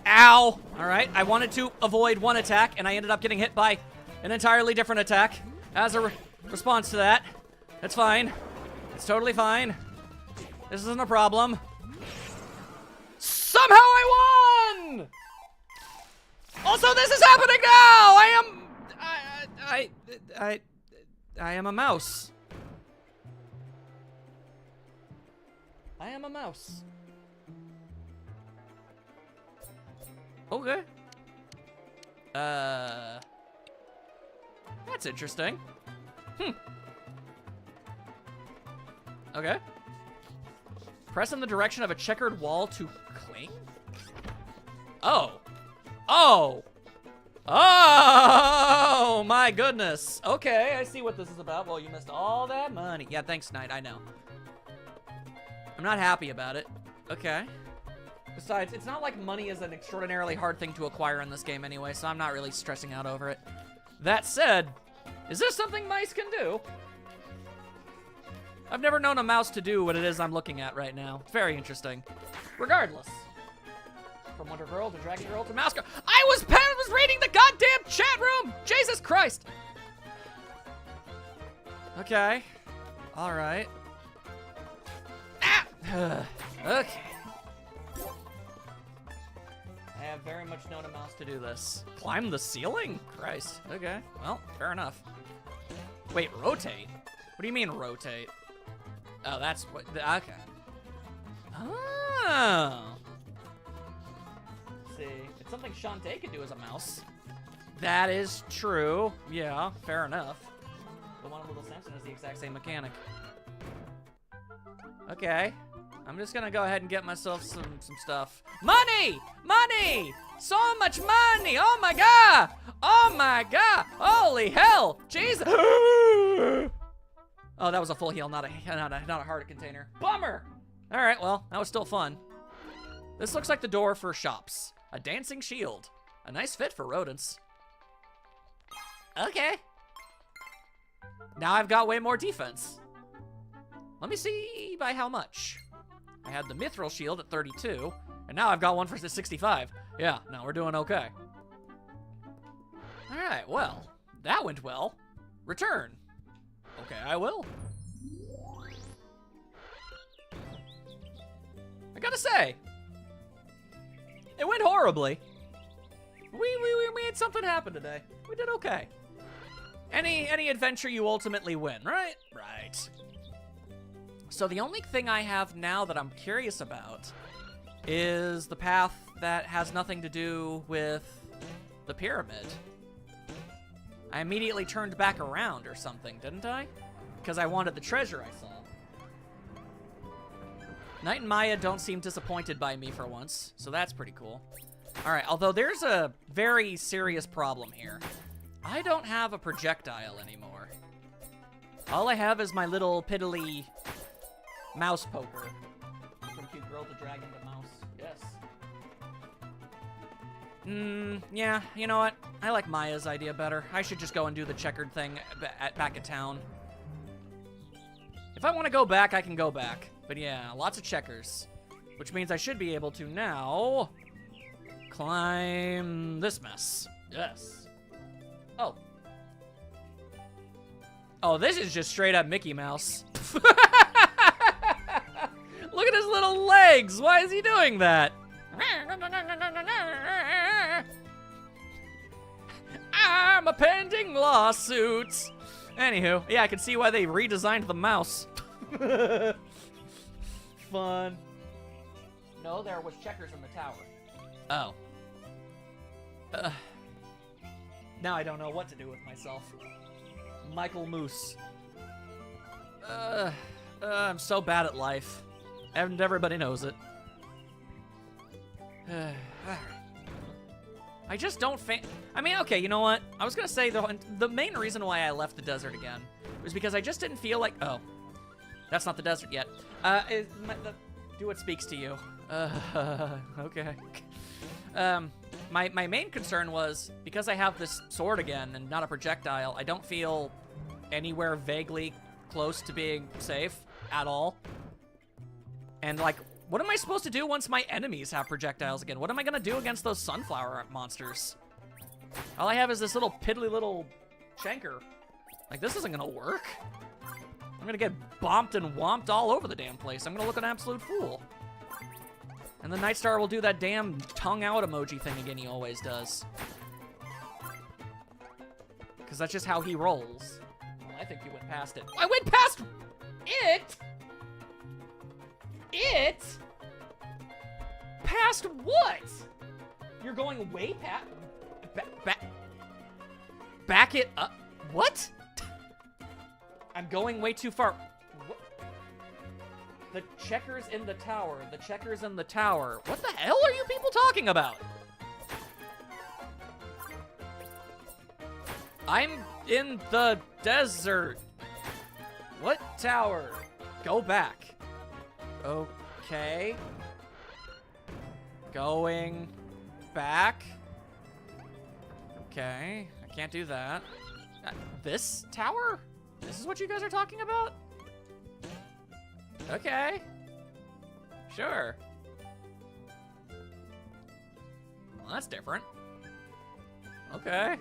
Ow. All right. I wanted to avoid one attack, and I ended up getting hit by an entirely different attack as a response to that. That's fine. It's totally fine. This isn't a problem. Somehow I won! Also, this is happening now! I am a mouse. I am a mouse. Okay. That's interesting. Okay. Press in the direction of a checkered wall to cling? Oh. Oh! Oh, my goodness. Okay, I see what this is about. Well, you missed all that money. Yeah, thanks, Knight, I know. I'm not happy about it. Okay. Besides, it's not like money is an extraordinarily hard thing to acquire in this game anyway, so I'm not really stressing out over it. That said, is this something mice can do? I've never known a mouse to do what it is I'm looking at right now. It's very interesting. Regardless. From Wonder Girl to Dragon Girl to Mouse Girl. I was reading the goddamn chat room! Jesus Christ! Okay. Alright. Ah! Okay. I have very much known a mouse to do this. Climb the ceiling? Christ. Okay. Well, fair enough. Wait, rotate? What do you mean rotate? Oh, that's what, okay. Oh. Let's see, it's something Shantae could do as a mouse. That is true. Yeah, fair enough. The one in Little Samson is the exact same mechanic. Okay. I'm just gonna go ahead and get myself some stuff. Money! Money! So much money! Oh my god! Oh my god! Holy hell! Jesus! Oh, that was a full heal, not a heart container. Bummer! All right, well, that was still fun. This looks like the door for shops. A dancing shield. A nice fit for rodents. Okay. Now I've got way more defense. Let me see by how much. I had the mithril shield at 32, and now I've got one for 65. Yeah, now we're doing okay. All right, well, that went well. Return. Okay, I will. I gotta say, it went horribly. We had something happen today. We did okay. Any adventure you ultimately win, right? Right. So the only thing I have now that I'm curious about is the path that has nothing to do with the pyramid. I immediately turned back around or something, didn't I? Because I wanted the treasure I saw. Knight and Maya don't seem disappointed by me for once, so that's pretty cool. All right, although there's a very serious problem here. I don't have a projectile anymore. All I have is my little piddly mouse poker. From cute girl to dragon to mouse. Yes. Yeah, you know what? I like Maya's idea better. I should just go and do the checkered thing back at town. If I want to go back, I can go back. But yeah, lots of checkers. Which means I should be able to now climb this mess. Yes. Oh. Oh, this is just straight up Mickey Mouse. Look at his little legs. Why is he doing that? I'm a pending lawsuit. Anywho, yeah, I can see why they redesigned the mouse. Fun. No, there was checkers in the tower. Oh. Now I don't know what to do with myself. Michael Moose. I'm so bad at life. And everybody knows it. I just don't I mean, okay, you know what? I was gonna say the main reason why I left the desert again was because I just didn't feel like, oh. That's not the desert yet. Do what speaks to you. Okay. My main concern was, because I have this sword again and not a projectile, I don't feel anywhere vaguely close to being safe at all. And, like, what am I supposed to do once my enemies have projectiles again? What am I gonna do against those sunflower monsters? All I have is this little piddly little shanker. Like, this isn't gonna work. I'm gonna get bomped and womped all over the damn place. I'm gonna look an absolute fool. And the Nightstar will do that damn tongue out emoji thing again he always does. Because that's just how he rolls. Well, I think you went past it. I went past it? It? Past what? You're going way past... Back it up. What? I'm going way too far. What? The checkers in the tower. The checkers in the tower. What the hell are you people talking about? I'm in the desert. What tower? Go back. Okay. Going back. Okay. I can't do that. This tower? This is what you guys are talking about? Okay. Sure. Well, that's different. Okay.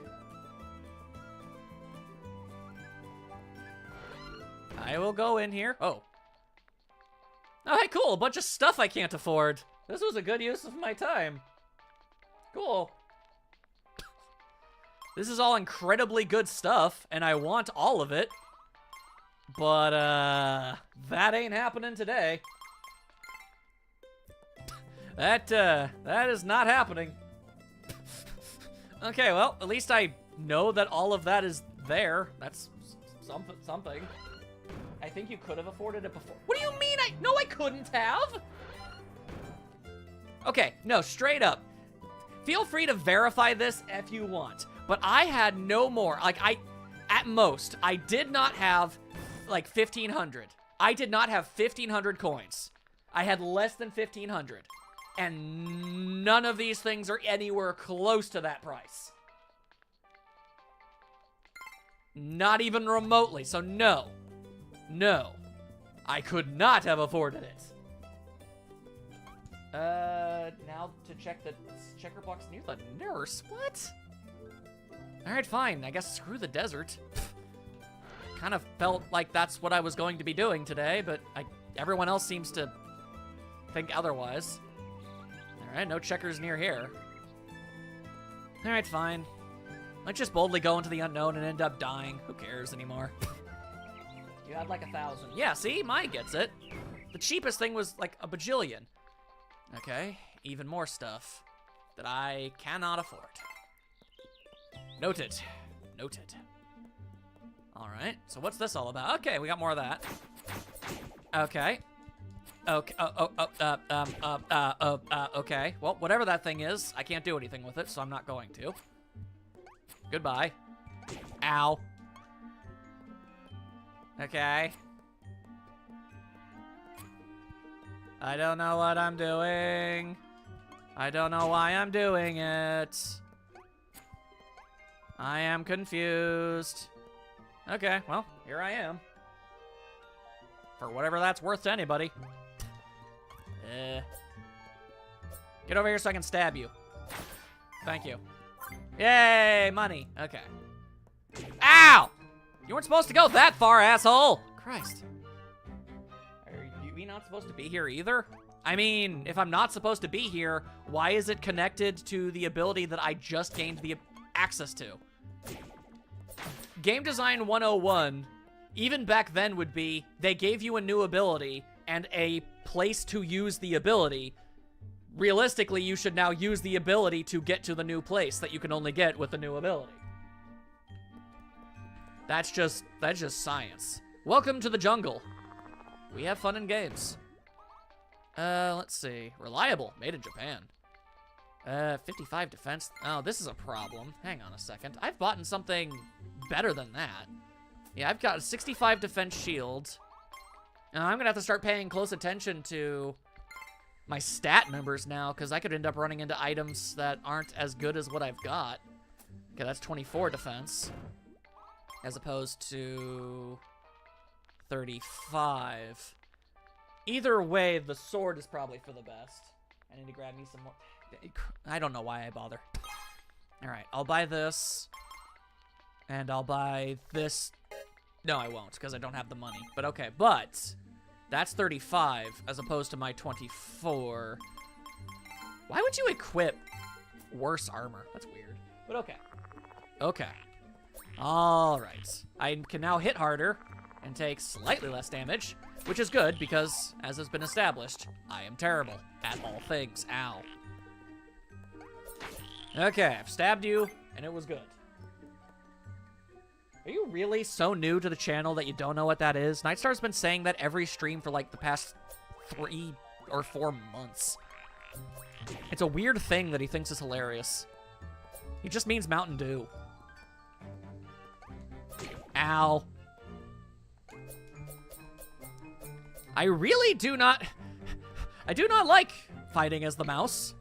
I will go in here. Oh. Oh, hey, cool. A bunch of stuff I can't afford. This was a good use of my time. Cool. This is all incredibly good stuff, and I want all of it. But, that ain't happening today. That is not happening. Okay, well, at least I know that all of that is there. That's something. I think you could have afforded it before. What do you mean No, I couldn't have! Okay, no, straight up. Feel free to verify this if you want. But I had no more. Like, at most, I did not have, like, 1,500. I did not have 1,500 coins. I had less than 1,500. And none of these things are anywhere close to that price. Not even remotely. So no. No. I could not have afforded it. Now to check the checker box near the nurse. What? Alright, fine. I guess screw the desert. Kind of felt like that's what I was going to be doing today, but everyone else seems to think otherwise. Alright, no checkers near here. Alright, fine. Let's just boldly go into the unknown and end up dying. Who cares anymore? You had like 1,000. Yeah, see? Mine gets it. The cheapest thing was like a bajillion. Okay, even more stuff that I cannot afford. Noted. Noted. Alright, so what's this all about? Okay, we got more of that. Okay. Okay, okay. Well, whatever that thing is, I can't do anything with it, so I'm not going to. Goodbye. Ow. Okay. I don't know what I'm doing. I don't know why I'm doing it. I am confused. Okay, well, here I am. For whatever that's worth to anybody. Get over here so I can stab you. Thank you. Yay, money. Okay. Ow! You weren't supposed to go that far, asshole! Christ. Are you not supposed to be here either? I mean, if I'm not supposed to be here, why is it connected to the ability that I just gained the access to? Game Design 101, even back then would be, they gave you a new ability and a place to use the ability. Realistically, you should now use the ability to get to the new place that you can only get with the new ability. That's just science. Welcome to the jungle. We have fun in games. Let's see. Reliable. Made in Japan. 55 defense. Oh, this is a problem. Hang on a second. I've bought something better than that. Yeah, I've got a 65 defense shield. I'm gonna have to start paying close attention to my stat numbers now, because I could end up running into items that aren't as good as what I've got. Okay, that's 24 defense, as opposed to 35. Either way, the sword is probably for the best. I need to grab me some more. I don't know why I bother. All right, I'll buy this, and I'll buy this. No, I won't, because I don't have the money. But okay, but that's 35 as opposed to my 24. Why would you equip worse armor? That's weird. But okay. Okay. All right. I can now hit harder and take slightly less damage, which is good because, as has been established, I am terrible at all things. Ow. Okay, I've stabbed you, and it was good. Are you really so new to the channel that you don't know what that is? Nightstar's been saying that every stream for like the past 3 or 4 months. It's a weird thing that he thinks is hilarious. He just means Mountain Dew. Ow. I really do not... I do not like fighting as the mouse.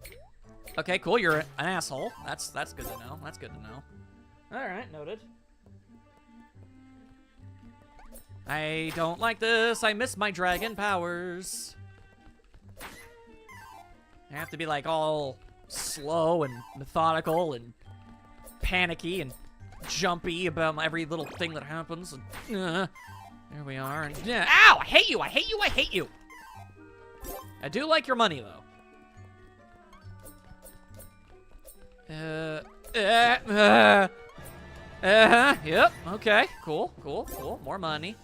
Okay, cool, you're an asshole. That's good to know. That's good to know. Alright, noted. I don't like this. I miss my dragon powers. I have to be like all slow and methodical and panicky and jumpy about every little thing that happens. And, there we are. And, ow! I hate you! I hate you! I hate you! I do like your money, though. Yep. Okay. Cool. Cool. Cool. More money.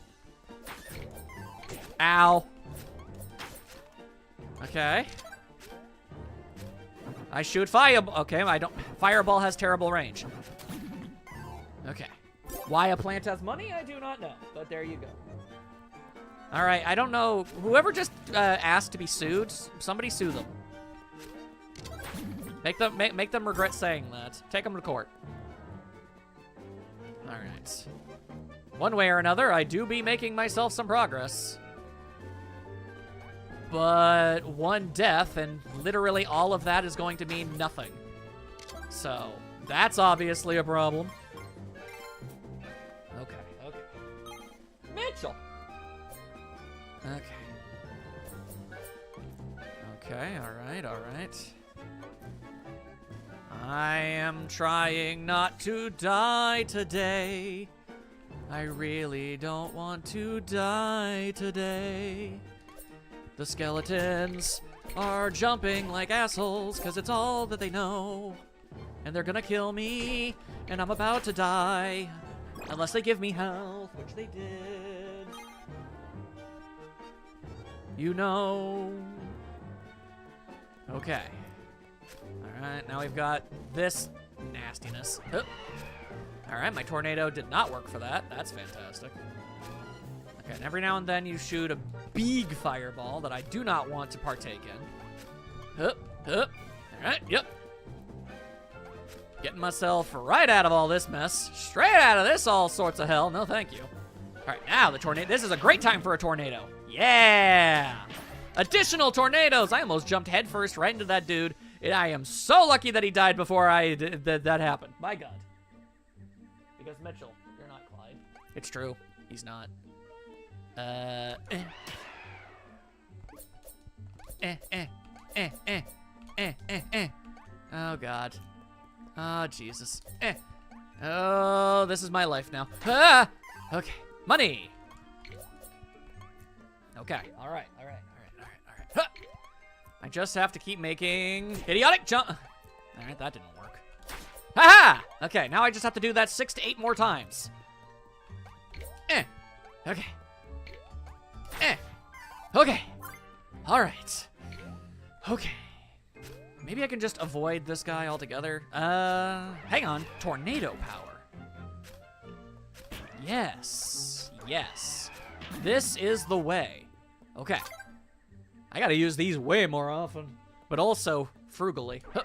Ow. Okay. I shoot fireball. Okay, I don't. Fireball has terrible range. Okay. Why a plant has money, I do not know. But there you go. All right. I don't know. Whoever just asked to be sued, somebody sue them. Make them regret saying that. Take them to court. All right. One way or another, I do be making myself some progress. But 1 death, and literally all of that is going to mean nothing. So, that's obviously a problem. Okay, okay. Mitchell! Okay. Okay, alright, alright. I am trying not to die today. I really don't want to die today. The skeletons are jumping like assholes because it's all that they know. And they're gonna kill me, and I'm about to die. Unless they give me health, which they did. You know. Okay. Alright, now we've got this nastiness. Alright, my tornado did not work for that. That's fantastic. Okay, and every now and then you shoot a big fireball that I do not want to partake in. Alright, yep. Getting myself right out of all this mess. Straight out of this all sorts of hell. No, thank you. Alright, now the tornado. This is a great time for a tornado. Yeah! Additional tornadoes! I almost jumped headfirst right into that dude. And I am so lucky that he died before that happened. My God. Because Mitchell, you're not Clyde. It's true. He's not. Oh, God. Oh, Jesus. Oh, this is my life now. Ah! Okay. Money! Okay. All right. Huh! I just have to keep making idiotic jump. All right, that didn't work. Ha-ha! Okay, now I just have to do that 6 to 8 more times. Okay. Okay. All right. Okay. Maybe I can just avoid this guy altogether. Hang on. Tornado power. Yes. Yes. This is the way. Okay. I gotta use these way more often, but also frugally. Huh.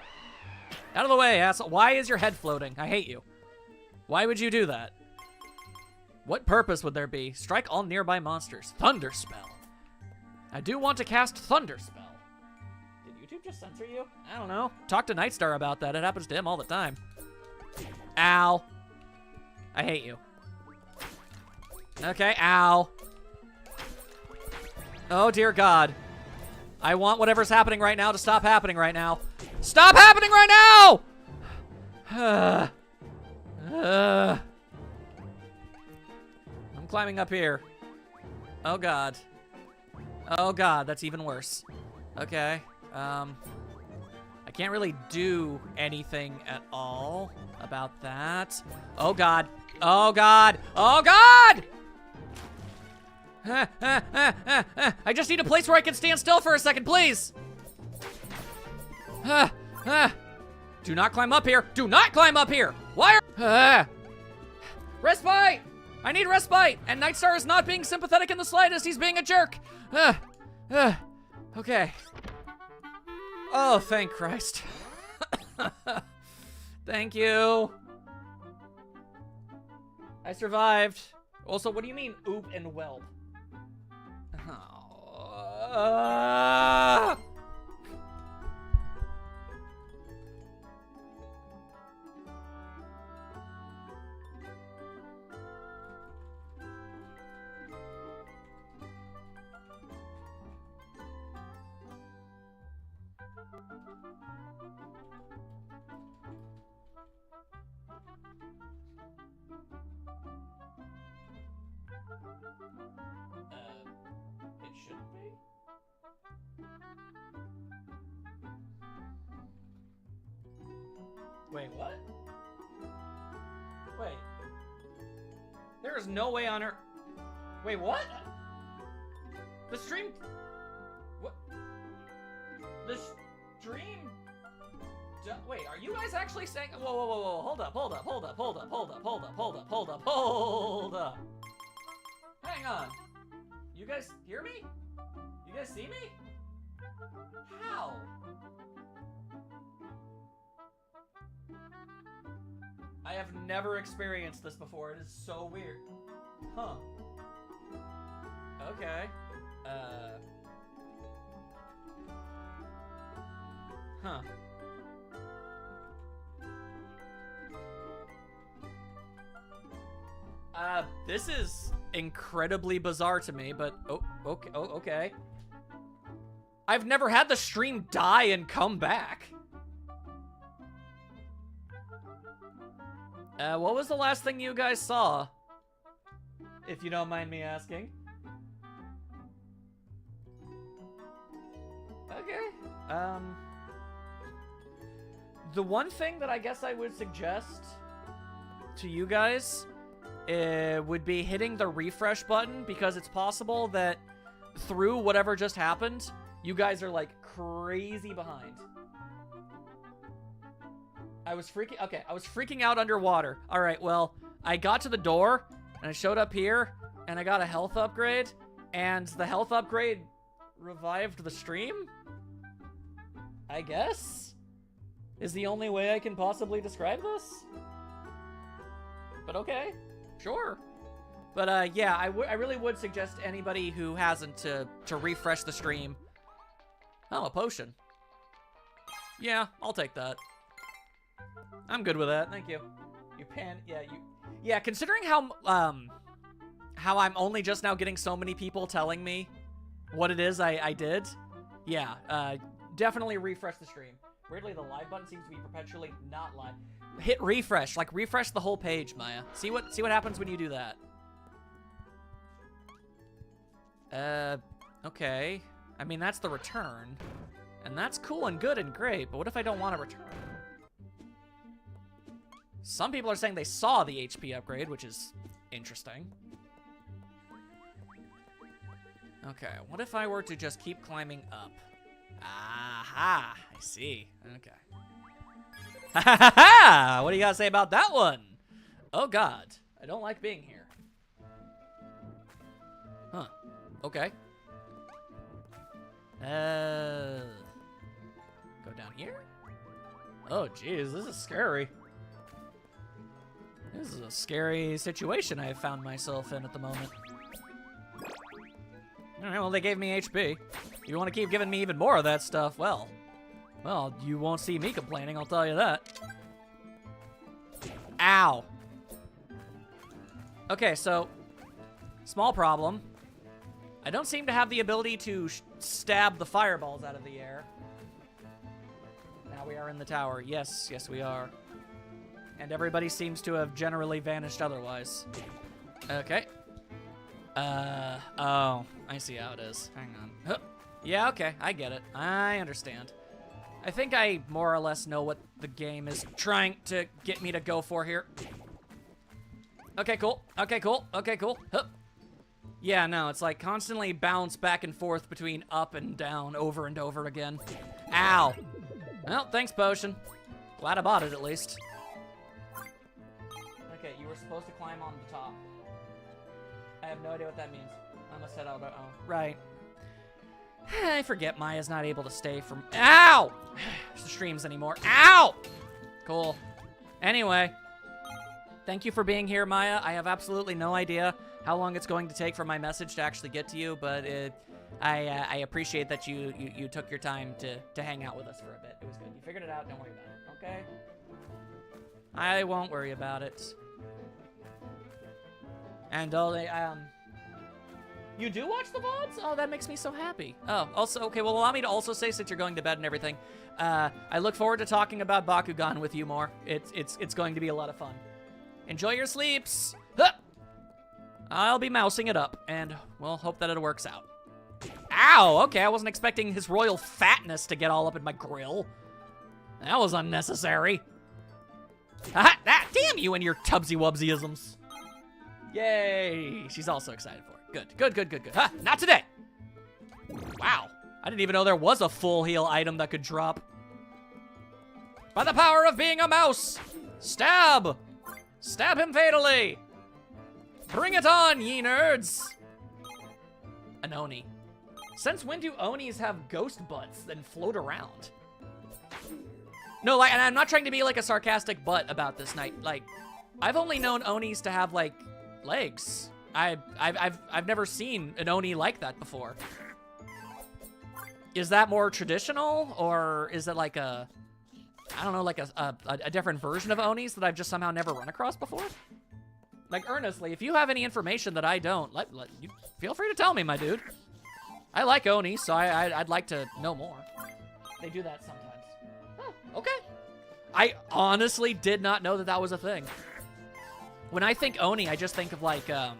Out of the way, asshole. Why is your head floating? I hate you. Why would you do that? What purpose would there be? Strike all nearby monsters. Thunder spell. I do want to cast Thunder Spell. Did YouTube just censor you? I don't know. Talk to Nightstar about that. It happens to him all the time. Ow. I hate you. Okay, ow. Oh, dear God. I want whatever's happening right now to stop happening right now. Stop happening right now! I'm climbing up here. Oh, God. Oh, God, that's even worse. Okay, I can't really do anything at all about that. Oh, God. Oh, God. Oh, God! I just need a place where I can stand still for a second, please. Do not climb up here. Do not climb up here. Why are... Respite! I need respite! And Nightstar is not being sympathetic in the slightest. He's being a jerk. Okay. Oh, thank Christ. Thank you. I survived. Also, what do you mean, oop and whelp? It shouldn't be. Wait, what? Wait. There is no way on Earth. Wait, what? The stream. What? The stream. Wait, are you guys actually saying? Whoa, whoa, whoa, whoa! Hold up, hold up, hold up, hold up, hold up, hold up, hold up, hold up, hold up. Hang on. You guys hear me? You guys see me? How? I have never experienced this before. It is so weird. Huh. Okay. Huh. This is incredibly bizarre to me, but okay. I've never had the stream die and come back. What was the last thing you guys saw? If you don't mind me asking. Okay. The one thing that I guess I would suggest to you guys would be hitting the refresh button, because it's possible that through whatever just happened, you guys are like crazy behind. I was freaking out underwater. All right, well, I got to the door and I showed up here and I got a health upgrade, and the health upgrade revived the stream, I guess, is the only way I can possibly describe this. But okay. Sure. But, yeah, I really would suggest anybody who hasn't to refresh the stream. Oh, a potion. Yeah, I'll take that. I'm good with that, thank you. Yeah, considering how I'm only just now getting so many people telling me what it is I did, yeah, definitely refresh the stream. Weirdly, the live button seems to be perpetually not live. Hit refresh, like refresh the whole page, Maya. See what happens when you do that. Okay. I mean, that's the return. And that's cool and good and great, but what if I don't want to return? Some people are saying they saw the HP upgrade, which is interesting. Okay, what if I were to just keep climbing up? Aha, I see. Okay. Ha ha ha ha! What do you gotta say about that one? Oh God, I don't like being here. Huh, okay. Go down here? Oh geez, this is scary. This is a scary situation I have found myself in at the moment. All right, well, they gave me HP. You want to keep giving me even more of that stuff? Well, you won't see me complaining, I'll tell you that. Ow. Okay, so, small problem. I don't seem to have the ability to stab the fireballs out of the air. Now we are in the tower. Yes, we are. And everybody seems to have generally vanished otherwise. Okay. Oh, I see how it is. Hang on. Huh. Yeah, okay, I get it. I understand. I think I more or less know what the game is trying to get me to go for here. Okay, cool. Okay, cool. Okay, cool. Huh. Yeah, no, it's like constantly bounce back and forth between up and down over and over again. Ow. Well, thanks, potion. Glad I bought it, at least. Okay, you were supposed to climb on the top. I have no idea what that means. I must head out. Oh, right. I forget Maya's not able to stay from... Ow! The streams anymore. Ow! Cool. Anyway. Thank you for being here, Maya. I have absolutely no idea how long it's going to take for my message to actually get to you, but I appreciate that you took your time to hang out with us for a bit. It was good. You figured it out. Don't worry about it, okay? I won't worry about it. And you do watch the VODs? Oh, that makes me so happy. Oh, also, okay, well, allow me to also say, since you're going to bed and everything, I look forward to talking about Bakugan with you more. It's going to be a lot of fun. Enjoy your sleeps. Huh! I'll be mousing it up, and we'll hope that it works out. Ow! Okay, I wasn't expecting his royal fatness to get all up in my grill. That was unnecessary. Ah, damn you and your tubsy-wubsy-isms. Yay! She's also excited for it. Good. Huh, not today! Wow. I didn't even know there was a full heal item that could drop. By the power of being a mouse! Stab! Stab him fatally! Bring it on, ye nerds! An Oni. Since when do Onis have ghost butts and float around? No, like, and I'm not trying to be like a sarcastic butt about this night. Like, I've only known Onis to have like legs. I've never seen an Oni like that before. Is that more traditional, or is it like a, I don't know, like a different version of Onis that I've just somehow never run across before? Like, earnestly, if you have any information that I don't, you feel free to tell me, my dude. I like Oni, so I'd like to know more. They do that sometimes. Oh, okay. I honestly did not know that that was a thing. When I think Oni, I just think of like a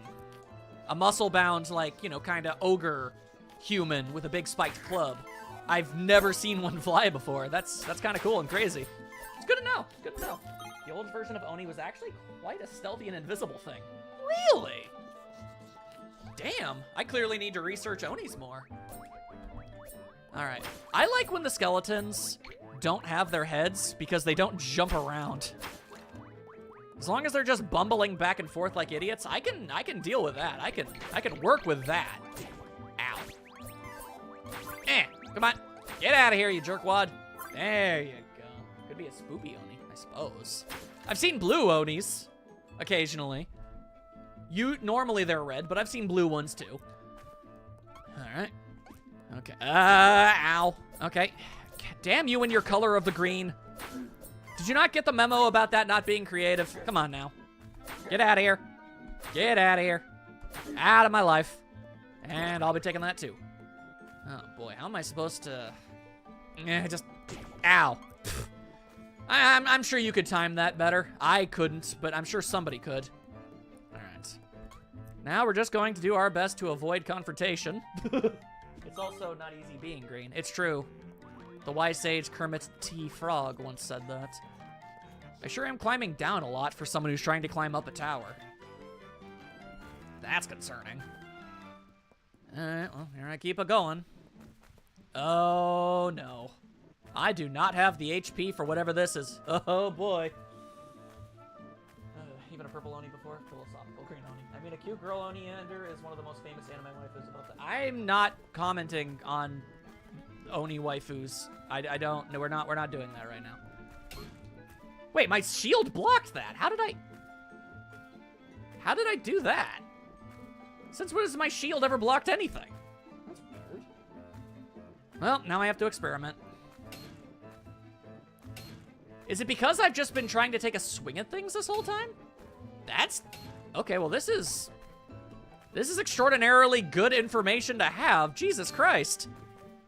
muscle-bound, like, you know, kind of ogre human with a big spiked club. I've never seen one fly before. That's kind of cool and crazy. It's good to know. It's good to know. The old version of Oni was actually quite a stealthy and invisible thing. Really? Damn, I clearly need to research Onis more. All right. I like when the skeletons don't have their heads because they don't jump around. As long as they're just bumbling back and forth like idiots, I can deal with that. I can work with that. Ow. Come on. Get out of here, you jerkwad. There you go. Could be a spoopy Oni, I suppose. I've seen blue Onis occasionally. Normally they're red, but I've seen blue ones too. All right. Okay. Ow. Okay. Damn you and your color of the green. Did you not get the memo about that not being creative? Come on now. Get out of here. Get out of here. Out of my life. And I'll be taking that too. Oh boy, how am I supposed to... just... Ow. I'm sure you could time that better. I couldn't, but I'm sure somebody could. Alright. Now we're just going to do our best to avoid confrontation. It's also not easy being green. It's true. The wise sage Kermit T. Frog once said that. I sure am climbing down a lot for someone who's trying to climb up a tower. That's concerning. Alright, well, here I keep it going. Oh, no. I do not have the HP for whatever this is. Oh, boy. Even a purple Oni before? Philosophical green Oni. I mean, a cute girl Oni Ender is one of the most famous anime waifus about that. I'm not commenting on Oni waifus. I don't. No, we're not doing that right now. Wait, my shield blocked that. How did I do that? Since when has my shield ever blocked anything? Well, now I have to experiment. Is it because I've just been trying to take a swing at things this whole time? That's... Okay, well, this is extraordinarily good information to have. Jesus Christ.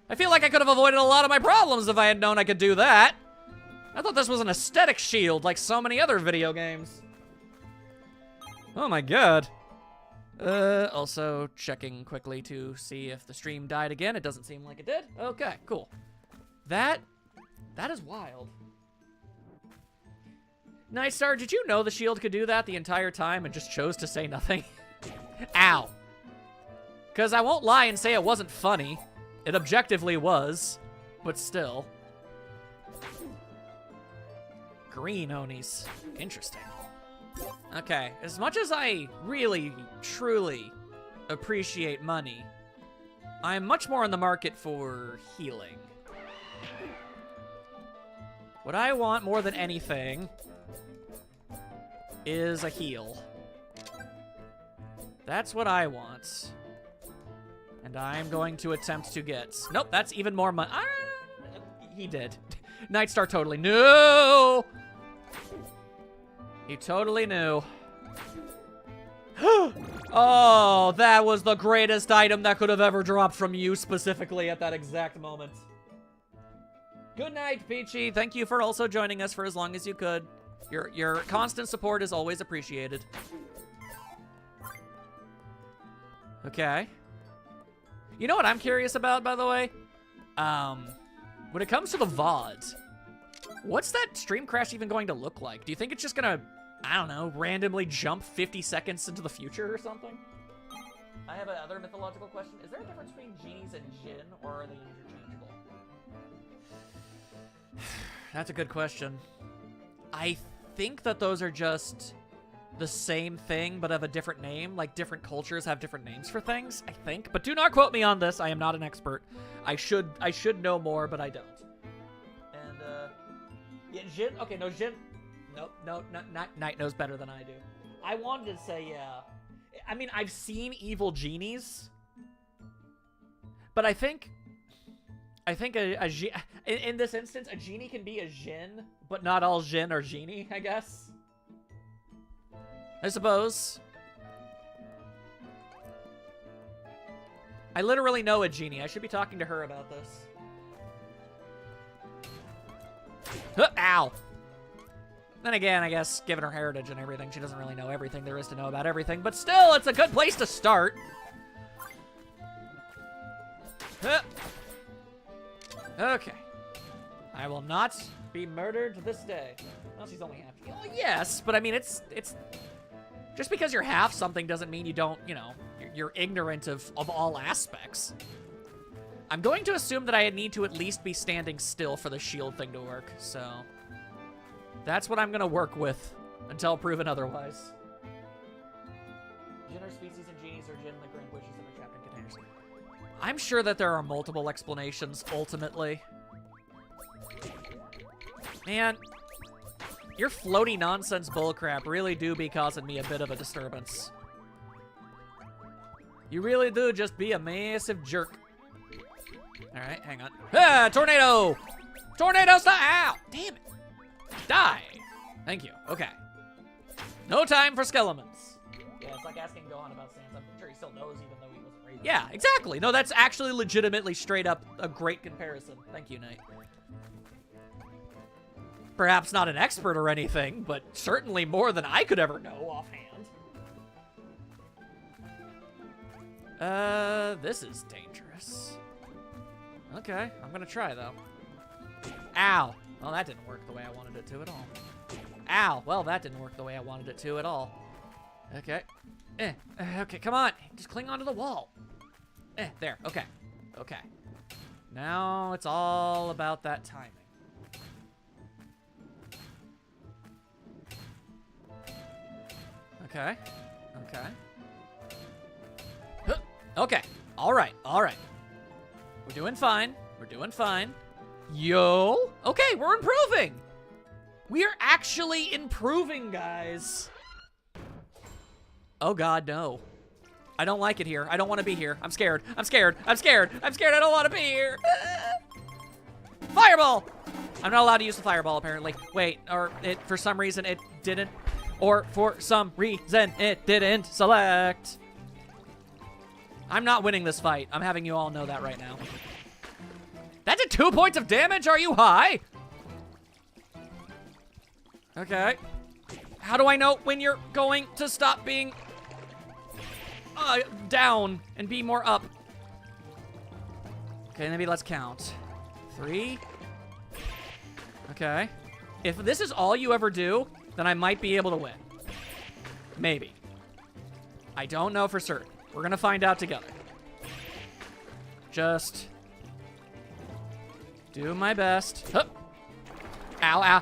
I feel like I could have avoided a lot of my problems if I had known I could do that. I thought this was an aesthetic shield like so many other video games. Oh my god. Also checking quickly to see if the stream died again. It doesn't seem like it did. Okay, cool. That is wild. Nightstar, did you know the shield could do that the entire time and just chose to say nothing? Ow. Because I won't lie and say it wasn't funny. It objectively was, but still. Green Onis. Interesting. Okay, as much as I really, truly appreciate money, I'm much more in the market for healing. What I want more than anything is a heal. That's what I want. And I'm going to attempt to get... Nope, that's even more money. He did. Nightstar totally knew! He totally knew. Oh, that was the greatest item that could have ever dropped from you specifically at that exact moment. Good night, Peachy. Thank you for also joining us for as long as you could. Your constant support is always appreciated. Okay. You know what I'm curious about, by the way? When it comes to the VODs, what's that stream crash even going to look like? Do you think it's just gonna, I don't know, randomly jump 50 seconds into the future or something? I have another mythological question. Is there a difference between genies and Jinn, or are they interchangeable? That's a good question. I think that those are just the same thing, but have a different name. Like, different cultures have different names for things, I think. But do not quote me on this. I am not an expert. I should know more, but I don't. And, yeah, Jinn. Okay, no, Jinn. Nope, no, Knight knows better than I do. I wanted to say, yeah. I mean, I've seen evil genies, but I think in this instance, a genie can be a Jinn, but not all Jinn are genie, I guess. I suppose. I literally know a genie. I should be talking to her about this. Ow! Then again, I guess, given her heritage and everything, she doesn't really know everything there is to know about everything, but still, it's a good place to start. Okay. I will not be murdered this day. Well, she's only half. Well, yes, but I mean, it's... Just because you're half something doesn't mean you don't, you know, you're ignorant of all aspects. I'm going to assume that I need to at least be standing still for the shield thing to work, so... That's what I'm going to work with until proven otherwise. Jinn are species and genies are Jinn like grand wishes that are trapped in containers. I'm sure that there are multiple explanations, ultimately. Man, your floaty nonsense bullcrap really do be causing me a bit of a disturbance. You really do just be a massive jerk. Alright, hang on. Ah, tornado! Tornado style! Ow! Damn it! Die! Thank you. Okay. No time for skeletons. Yeah, it's like asking Gohan about Sans. I'm sure he still knows even though he wasn't raised. Yeah, exactly. No, that's actually legitimately straight up a great comparison. Thank you, Knight. Perhaps not an expert or anything, but certainly more than I could ever know offhand. This is dangerous. Okay, I'm gonna try, though. Ow! Well, that didn't work the way I wanted it to at all. Ow! Well, that didn't work the way I wanted it to at all. Okay. Okay, come on! Just cling onto the wall. There. Okay. Okay. Now it's all about that timing. Okay. Okay. Okay. All right. All right. We're doing fine. We're doing fine. Yo. Okay, we're improving. We are actually improving, guys. Oh, God, no. I don't like it here. I don't want to be here. I'm scared. I'm scared. I'm scared. I'm scared. I don't want to be here. Fireball! I'm not allowed to use the fireball, apparently. Wait, or for some reason it didn't. Or for some reason it didn't select. I'm not winning this fight. I'm having you all know that right now. That did 2 points of damage? Are you high? Okay. How do I know when you're going to stop being down and be more up? Okay, maybe let's count. 3. Okay. If this is all you ever do, then I might be able to win. Maybe. I don't know for certain. We're gonna find out together. Just do my best. Huh. Ow, ow.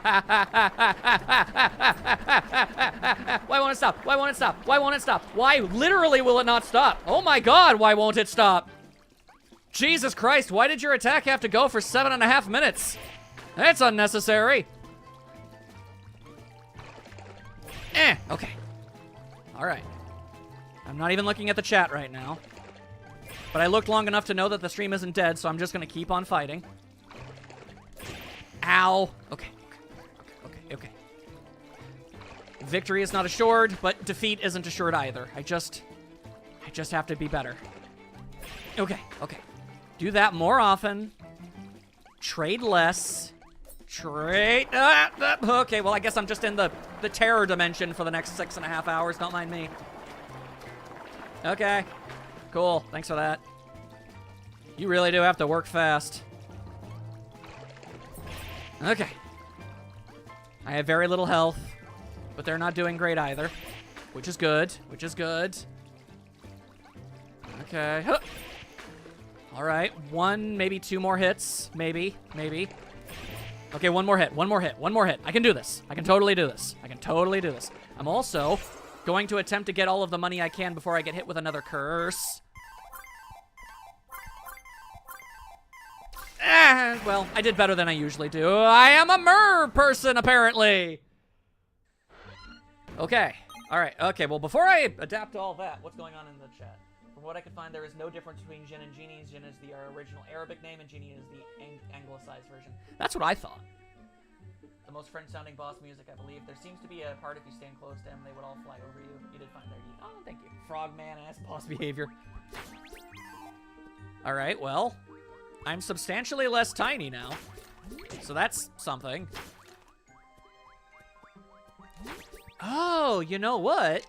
Why won't it stop? Why won't it stop? Why won't it stop? Why literally will it not stop? Oh my God, why won't it stop? Jesus Christ, why did your attack have to go for 7.5 minutes? That's unnecessary. Okay. All right. I'm not even looking at the chat right now. But I looked long enough to know that the stream isn't dead, so I'm just gonna keep on fighting. Ow. Okay. Victory is not assured, but defeat isn't assured either. I just have to be better. Okay. Do that more often. Trade less. Okay, well, I guess I'm just in the terror dimension for the next 6.5 hours. Don't mind me. Okay. Cool. Thanks for that. You really do have to work fast. Okay. I have very little health, but they're not doing great either, which is good. Okay. Huh. All right. 1, maybe 2 more hits. Maybe. Okay, one more hit. I can do this. I can totally do this. I'm also going to attempt to get all of the money I can before I get hit with another curse. Well, I did better than I usually do. I am a mer person, apparently. Okay. All right. Okay, well, before I adapt to all that, what's going on in the chat? From what I could find, there is no difference between Jin and Genie. Jin is the original Arabic name, and Genie is the anglicized version. That's what I thought. The most French-sounding boss music, I believe. There seems to be a part if you stand close to him, they would all fly over you. You did find their... Oh, thank you. Frogman-ass boss behavior. All right, well, I'm substantially less tiny now, so that's something. Oh, you know what?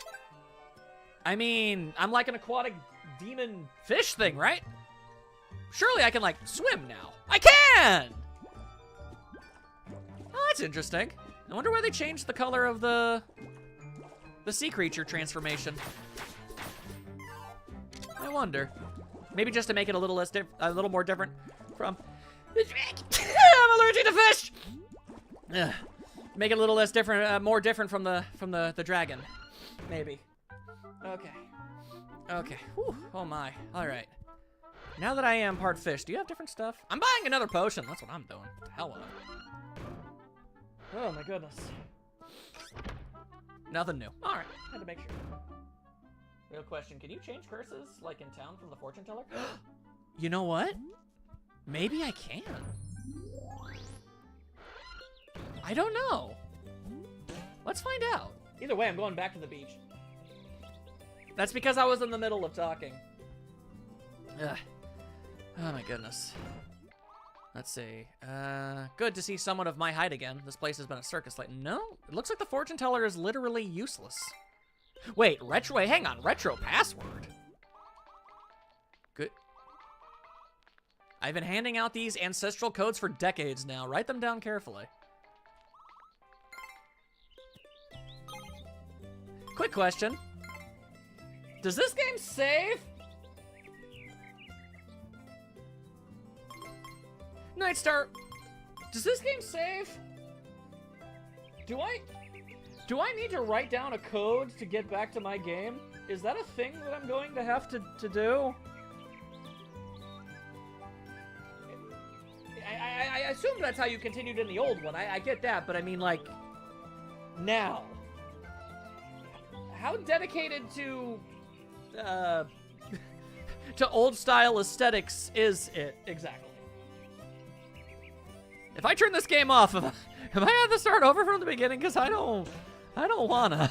I mean, I'm like an aquatic demon fish thing, right? Surely I can, like, swim now. I can! Oh, that's interesting. I wonder why they changed the color of the sea creature transformation. I wonder. Maybe just to make it a little less a little more different from the dragon. I'm allergic to fish. Ugh. Make it a little less different, more different from the dragon. Maybe. Okay. Whew. Oh my. All right. Now that I am part fish, do you have different stuff? I'm buying another potion. That's what I'm doing. What the hell with it? Oh my goodness. Nothing new. All right. Had to make sure. Real question. Can you change curses like in town from the fortune teller? You know what? Maybe I can. I don't know. Let's find out. Either way, I'm going back to the beach. That's because I was in the middle of talking. Ugh. Oh my goodness. Let's see. Good to see someone of my height again. This place has been a circus lately. No, it looks like the fortune teller is literally useless. Wait, hang on, retro password. Good. I've been handing out these ancestral codes for decades now. Write them down carefully. Quick question. Does this game save? Nightstar, does this game save? Do I need to write down a code to get back to my game? Is that a thing that I'm going to have to do? I assume that's how you continued in the old one. I get that, but I mean, like, now. How dedicated to to old style aesthetics is it. Exactly. If I turn this game off, am I have to start over from the beginning? Because I don't wanna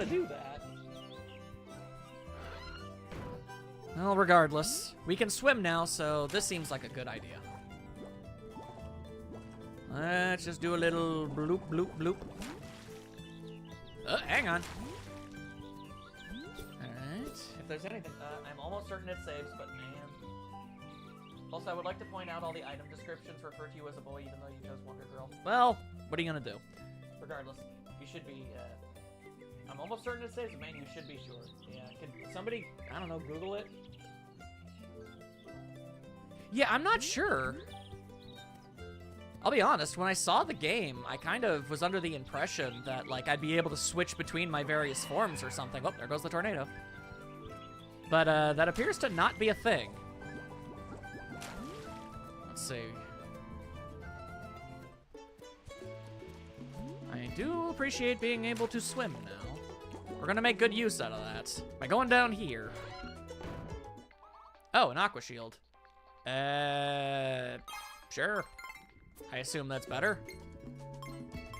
do that. Well, regardless, we can swim now, so this seems like a good idea. Let's just do a little bloop, bloop, bloop. Hang on. Alright. If there's anything, I'm almost certain it saves, but man. Also, I would like to point out all the item descriptions refer to you as a boy, even though you chose Wonder Girl. Well, what are you gonna do? Regardless, you should be, I'm almost certain it saves, but man, you should be sure. Yeah, can somebody, I don't know, Google it? Yeah, I'm not sure. I'll be honest, when I saw the game, I kind of was under the impression that, like, I'd be able to switch between my various forms or something. Oh, there goes the tornado. But, that appears to not be a thing. Let's see. I do appreciate being able to swim now. We're gonna make good use out of that. By going down here. Oh, an aqua shield. Sure. I assume that's better.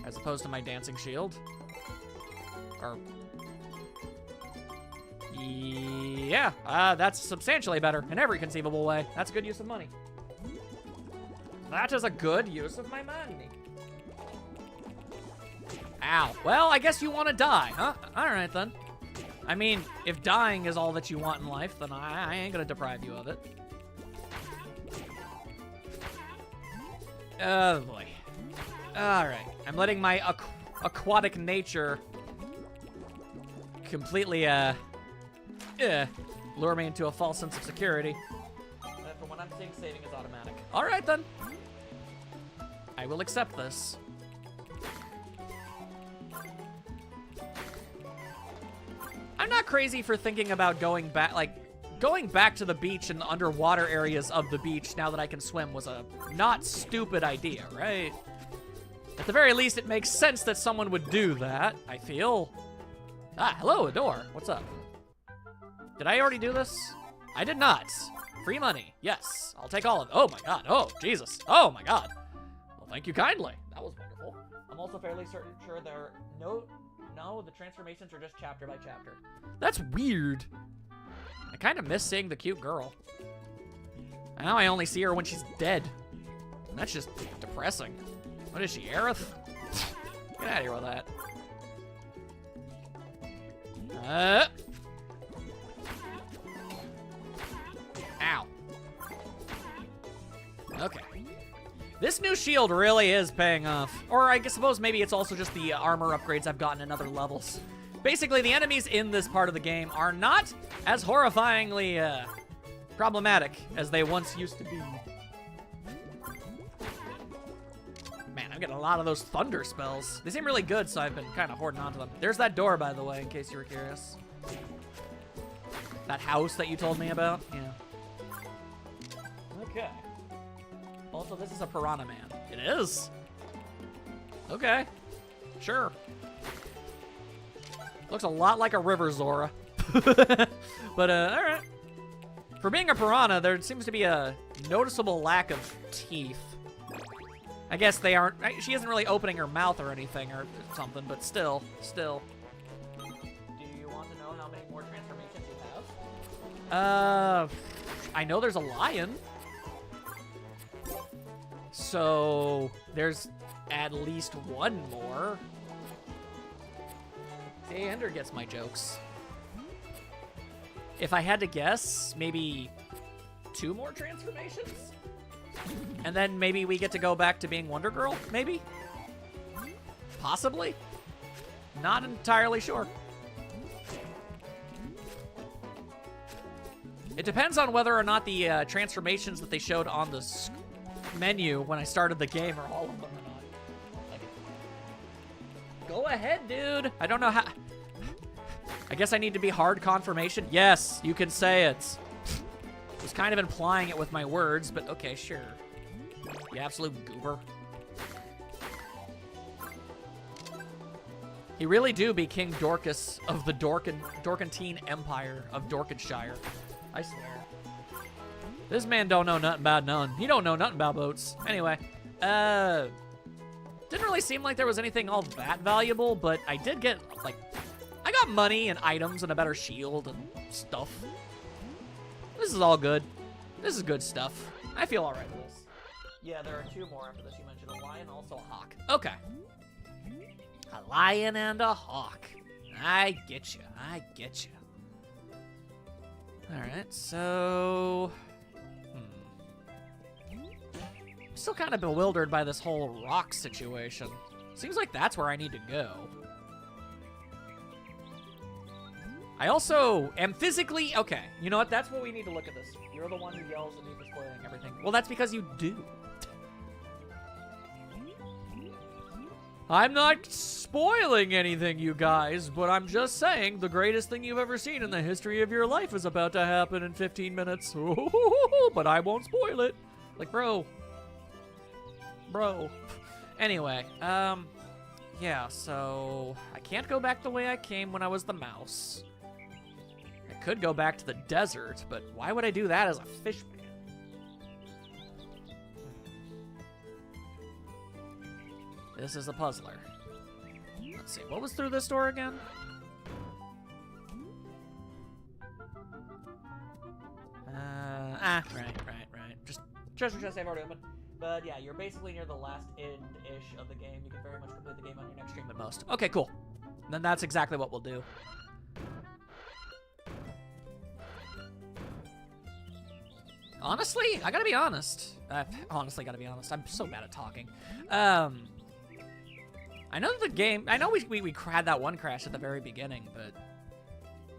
As opposed to my dancing shield. Or... yeah, that's substantially better in every conceivable way. That's a good use of money. That is a good use of my money. Ow. Well, I guess you want to die, huh? Alright then. I mean, if dying is all that you want in life, then I ain't gonna deprive you of it. Oh boy. Alright. I'm letting my aquatic nature completely, lure me into a false sense of security. From what I'm seeing, saving is automatic. Alright then. I will accept this. I'm not crazy for thinking about going back, going back to the beach and the underwater areas of the beach now that I can swim was a not stupid idea, right? At the very least, it makes sense that someone would do that, I feel. Ah, hello, a door. What's up? Did I already do this? I did not. Free money. Yes, I'll take all of it. Oh my god. Oh, Jesus. Oh my god. Well, thank you kindly. That was wonderful. I'm also fairly sure there are no, the transformations are just chapter by chapter. That's weird. I kind of miss seeing the cute girl. Now I only see her when she's dead. That's just depressing. What is she, Aerith? Get out of here with that. Ow. Okay. This new shield really is paying off. Or I suppose maybe it's also just the armor upgrades I've gotten in other levels. Basically, the enemies in this part of the game are not as horrifyingly problematic as they once used to be. Man, I'm getting a lot of those thunder spells. They seem really good, so I've been kind of hoarding onto them. There's that door, by the way, in case you were curious. That house that you told me about? Yeah. Okay. Also, this is a Piranha Man. It is? Okay. Sure. Looks a lot like a River Zora. But, alright. For being a piranha, there seems to be a noticeable lack of teeth. I guess they aren't... She isn't really opening her mouth or anything or something, but still. Do you want to know how many more transformations you have? I know there's a lion. So, there's at least one more. See, Ender gets my jokes. If I had to guess, maybe 2 more transformations? And then maybe we get to go back to being Wonder Girl, maybe? Possibly? Not entirely sure. It depends on whether or not the transformations that they showed on the menu when I started the game are all of them or not. Like, go ahead, dude. I don't know how... I guess I need to be hard confirmation. Yes, you can say it. I was kind of implying it with my words, but okay, sure. You absolute goober. He really do be King Dorcas of the Dorkantine Empire of Dorketshire. I swear. This man don't know nothing about none. He don't know nothing about boats. Anyway, didn't really seem like there was anything all that valuable, but I did get, like, I got money and items and a better shield and stuff. This is all good. This is good stuff. I feel all right with this. Yeah, there are two more after this. You mentioned a lion, also a hawk. Okay. A lion and a hawk. I get you. I get you. All right, so... I'm still kind of bewildered by this whole rock situation. Seems like that's where I need to go. I also am physically... Okay, you know what? That's what we need to look at this. You're the one who yells at me for spoiling everything. Well, that's because you do. I'm not spoiling anything, you guys, but I'm just saying the greatest thing you've ever seen in the history of your life is about to happen in 15 minutes. But I won't spoil it. Like, bro. Anyway, yeah, so I can't go back the way I came when I was the mouse. I could go back to the desert, but why would I do that as a fish man? This is a puzzler. Let's see, what was through this door again? Right. Just treasure chest I've already opened. But yeah, you're basically near the last end-ish of the game. You can very much complete the game on your next stream at most. Okay, cool. Then that's exactly what we'll do. Honestly, I gotta be honest. Honestly, gotta be honest. I'm so bad at talking. I know the game... I know we had that one crash at the very beginning, but...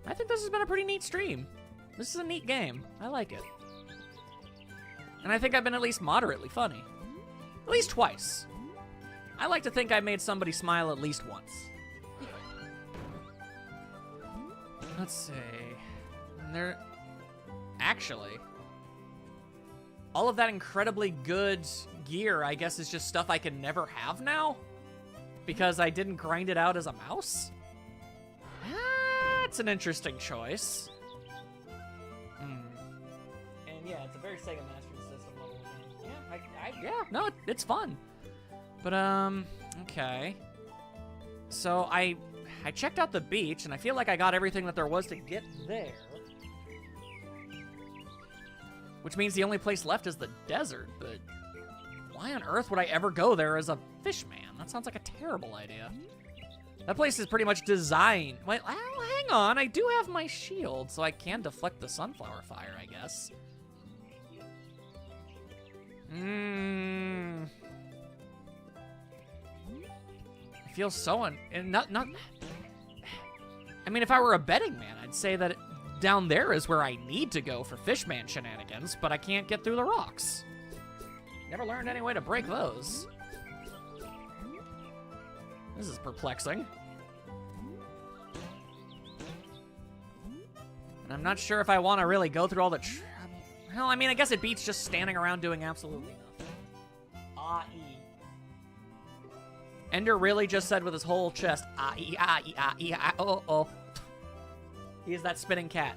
I think this has been a pretty neat stream. This is a neat game. I like it. And I think I've been at least moderately funny. At least twice. I like to think I made somebody smile at least once. Let's see. There... Actually... all of that incredibly good gear, I guess, is just stuff I can never have now? Because I didn't grind it out as a mouse? That's an interesting choice. And yeah, it's a very Sega Master System level game. Yeah, no, it's fun. But, okay. So I checked out the beach, and I feel like I got everything that there was to get there. Which means the only place left is the desert, but why on earth would I ever go there as a fish man? That sounds like a terrible idea. That place is pretty much designed... Wait, well, hang on, I do have my shield, so I can deflect the sunflower fire, I guess. I feel so not... I mean, if I were a betting man, I'd say that down there is where I need to go for fishman shenanigans, but I can't get through the rocks. Never learned any way to break those. This is perplexing. And I'm not sure if I want to really go through all the hell, I mean, I guess it beats just standing around doing absolutely nothing. Ender really just said with his whole chest, oh. He is that spinning cat.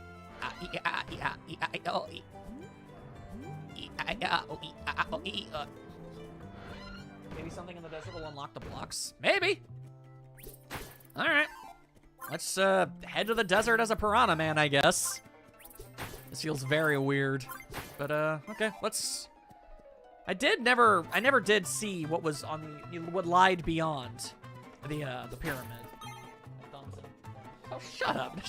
Maybe something in the desert will unlock the blocks. Maybe. All right. Let's head to the desert as a piranha man, I guess. This feels very weird. But okay, let's... I never did see what was on what lied beyond the pyramid. Oh, shut up.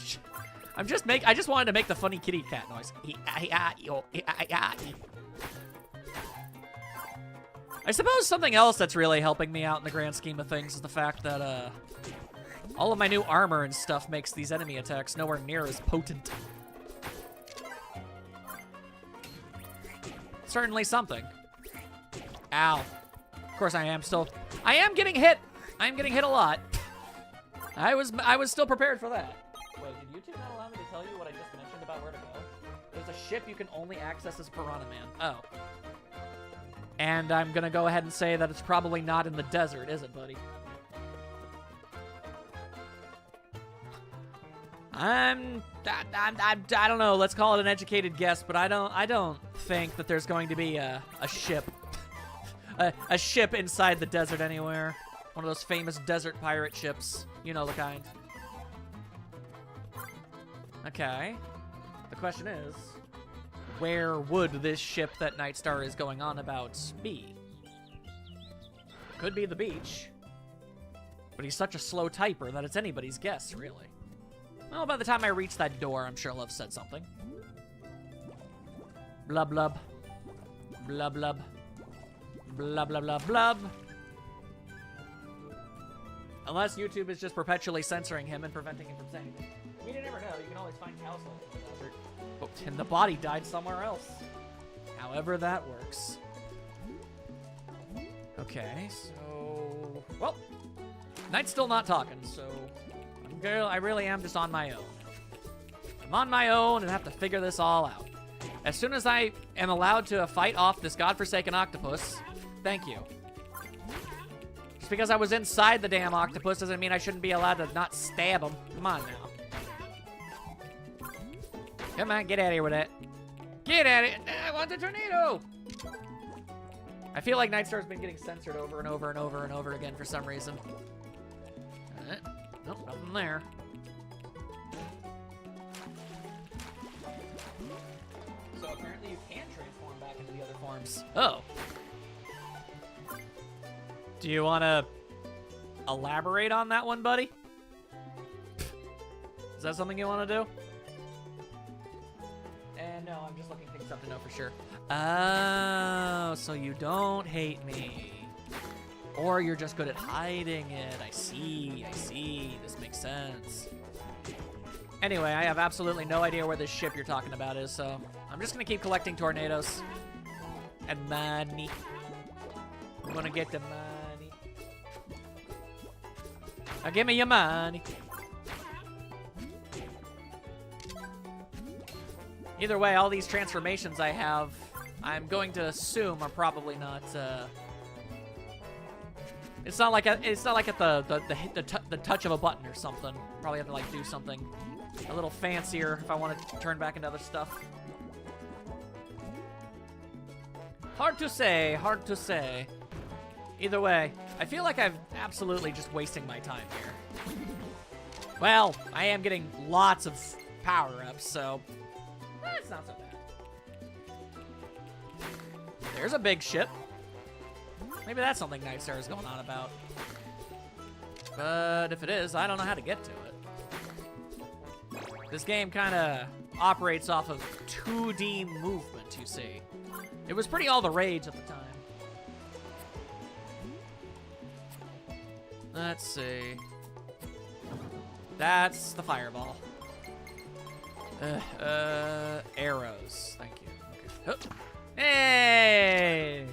I just wanted to make the funny kitty cat noise. I suppose something else that's really helping me out in the grand scheme of things is the fact that all of my new armor and stuff makes these enemy attacks nowhere near as potent. Certainly something. Ow. Of course I am getting hit. I am getting hit a lot. I was still prepared for that. Wait, did YouTube not allow me to tell you what I just mentioned about where to go? There's a ship you can only access as Piranha Man. Oh. And I'm gonna go ahead and say that it's probably not in the desert, is it, buddy? I don't know, let's call it an educated guess, but I don't think that there's going to be a ship. a ship inside the desert anywhere. One of those famous desert pirate ships. You know the kind. Okay. The question is, where would this ship that Nightstar is going on about be? Could be the beach. But he's such a slow typer that it's anybody's guess, really. Well, by the time I reach that door, I'm sure I'll have said something. Blub blub. Blub blub. Blub blub blub blub. Unless YouTube is just perpetually censoring him and preventing him from saying anything. You never know. You can always find cow souls in the desert. Oh, and the body died somewhere else. However that works. Okay, so... Well, Knight's still not talking, so... I really am just on my own. I'm on my own and have to figure this all out. As soon as I am allowed to fight off this godforsaken octopus, thank you. Just because I was inside the damn octopus doesn't mean I shouldn't be allowed to not stab him. Come on now. Come on, get out of here with it. Get at it! I want the tornado! I feel like Nightstar's been getting censored over and over and over and over again for some reason. Nope, nothing there. So apparently you can transform back into the other forms. Oh. Do you want to elaborate on that one, buddy? Is that something you want to do? No, I'm just looking things up to know for sure. Oh, so you don't hate me. Or you're just good at hiding it. I see, I see. This makes sense. Anyway, I have absolutely no idea where this ship you're talking about is, so I'm just gonna keep collecting tornadoes. And money. I'm gonna get the money. Now give me your money. Either way, all these transformations I have, I'm going to assume are probably not. It's not like at the touch of a button or something. Probably have to like do something a little fancier if I want to turn back into other stuff. Hard to say. Hard to say. Either way, I feel like I'm absolutely just wasting my time here. Well, I am getting lots of power-ups, so. It's not so bad. There's a big ship. Maybe that's something Nightstar is going on about. But if it is, I don't know how to get to it. This game kind of operates off of 2D movement, you see. It was pretty all the rage at the time. Let's see. That's the fireball. Arrows. Thank you. Okay. Oh. Hey!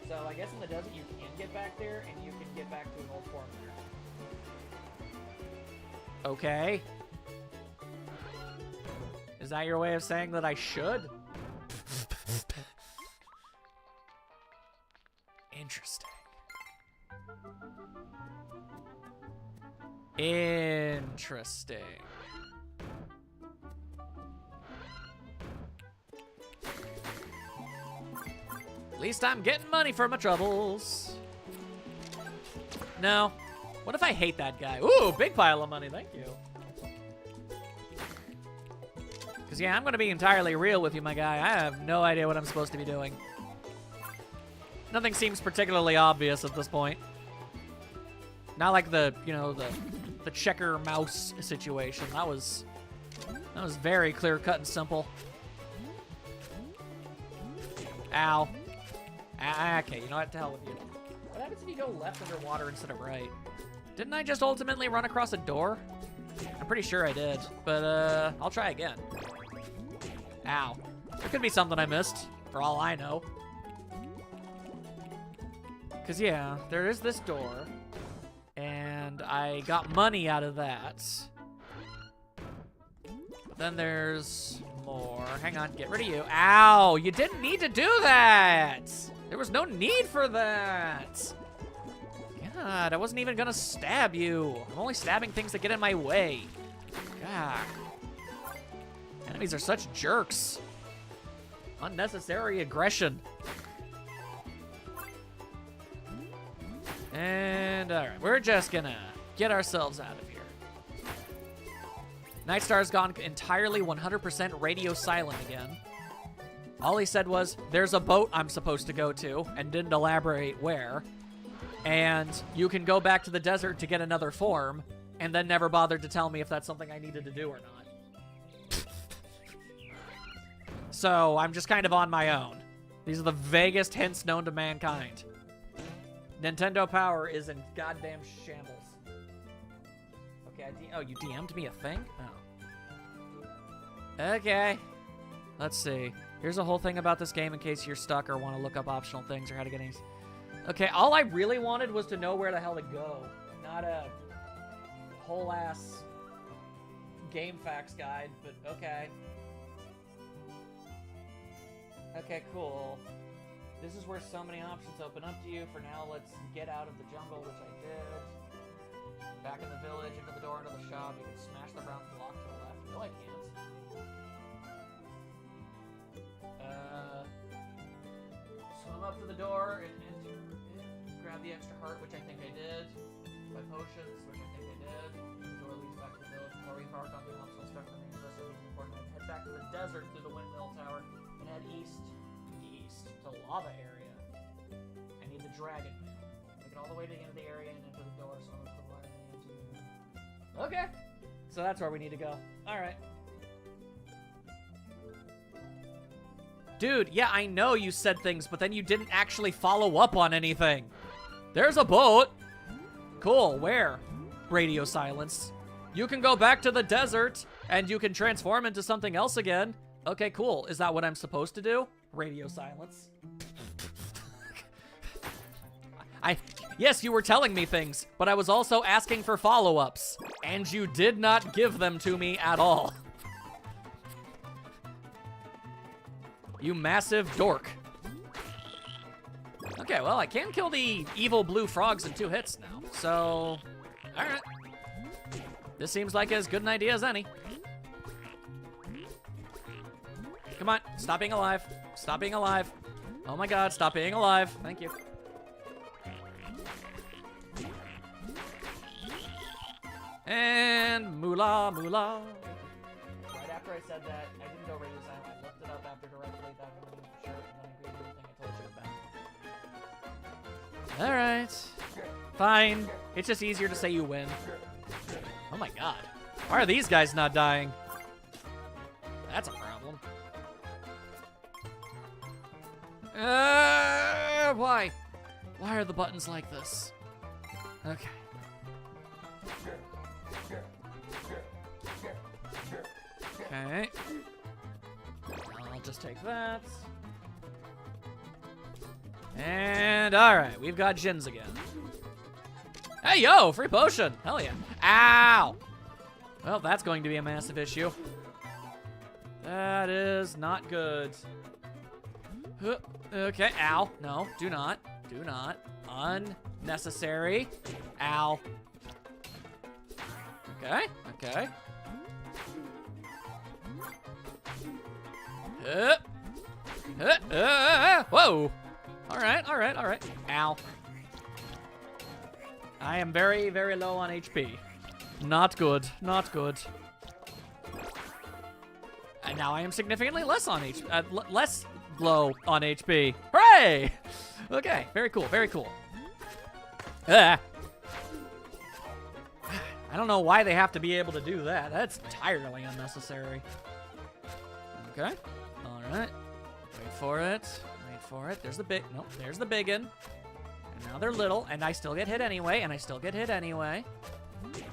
So I guess in the desert you can get back there, and you can get back to an old form there. Okay. Is that your way of saying that I should? Interesting. Interesting. At least I'm getting money for my troubles. No. What if I hate that guy? Ooh, big pile of money, thank you. Because, yeah, I'm going to be entirely real with you, my guy. I have no idea what I'm supposed to be doing. Nothing seems particularly obvious at this point. Not like the, you know, the checker mouse situation. That was very clear cut and simple. Ow. Okay, you know what? To hell with you. What happens if you go left underwater instead of right? Didn't I just ultimately run across a door? I'm pretty sure I did, but I'll try again. Ow. There could be something I missed, for all I know. Because, yeah, there is this door, and I got money out of that. But then there's more. Hang on, get rid of you. Ow, you didn't need to do that. There was no need for that. God, I wasn't even gonna stab you. I'm only stabbing things that get in my way. God. Enemies are such jerks. Unnecessary aggression. And, alright, we're just gonna get ourselves out of here. Nightstar's gone entirely 100% radio silent again. All he said was, there's a boat I'm supposed to go to, and didn't elaborate where. And you can go back to the desert to get another form, and then never bothered to tell me if that's something I needed to do or not. So, I'm just kind of on my own. These are the vaguest hints known to mankind. Nintendo Power is in goddamn shambles. Okay, oh, you DM'd me a thing? Oh. Okay. Let's see. Here's a whole thing about this game in case you're stuck or want to look up optional things or how to get any... Okay, all I really wanted was to know where the hell to go. Not a whole-ass game facts guide, but okay. Okay, cool. This is where so many options open up to you. For now, let's get out of the jungle, which I did. Back in the village, into the door, into the shop. You can smash the brown block to the left. No, I can't. Swim up to the door and enter it. Grab the extra heart, which I think I did. Buy potions, which I think I did. The door leads back to the village. Before we embark on the optional stuff from the rest of the important, head back to the desert through the windmill tower and head east to lava area. I need the dragon mail. Make it all the way to the end of the area and enter the door. So I'm gonna put into. Okay, so that's where we need to go. All right. Dude, yeah, I know you said things, but then you didn't actually follow up on anything. There's a boat. Cool, where? Radio silence. You can go back to the desert, and you can transform into something else again. Okay, cool. Is that what I'm supposed to do? Radio silence. Yes, you were telling me things, but I was also asking for follow-ups, and you did not give them to me at all. You massive dork. Okay, well, I can kill the evil blue frogs in 2 hits now, so... Alright. This seems like as good an idea as any. Come on, stop being alive. Stop being alive. Oh my god, stop being alive. Thank you. And moolah, moolah. Right after I said that, I didn't go radio silent. I looked it up after directly back in the shirt, and then I agreed with everything I told you about. Alright. Fine. It's just easier to say you win. Oh my god. Why are these guys not dying? That's a problem. Why? Why are the buttons like this? Okay. Okay. I'll just take that. And alright, we've got Jins again. Hey, yo, free potion. Hell yeah. Ow! Well, that's going to be a massive issue. That is not good. Okay, ow. No, do not. Do not. Unnecessary. Ow. Okay, okay. Whoa. All right, all right, all right. Ow. I am very, very low on HP. Not good, not good. And now I am significantly less on HP, less low on HP. Hooray! Okay, very cool, very cool. I don't know why they have to be able to do that. That's entirely unnecessary. Okay, all right. Wait for it, wait for it. There's the big, nope, there's the biggin. And now they're little, and I still get hit anyway, and I still get hit anyway.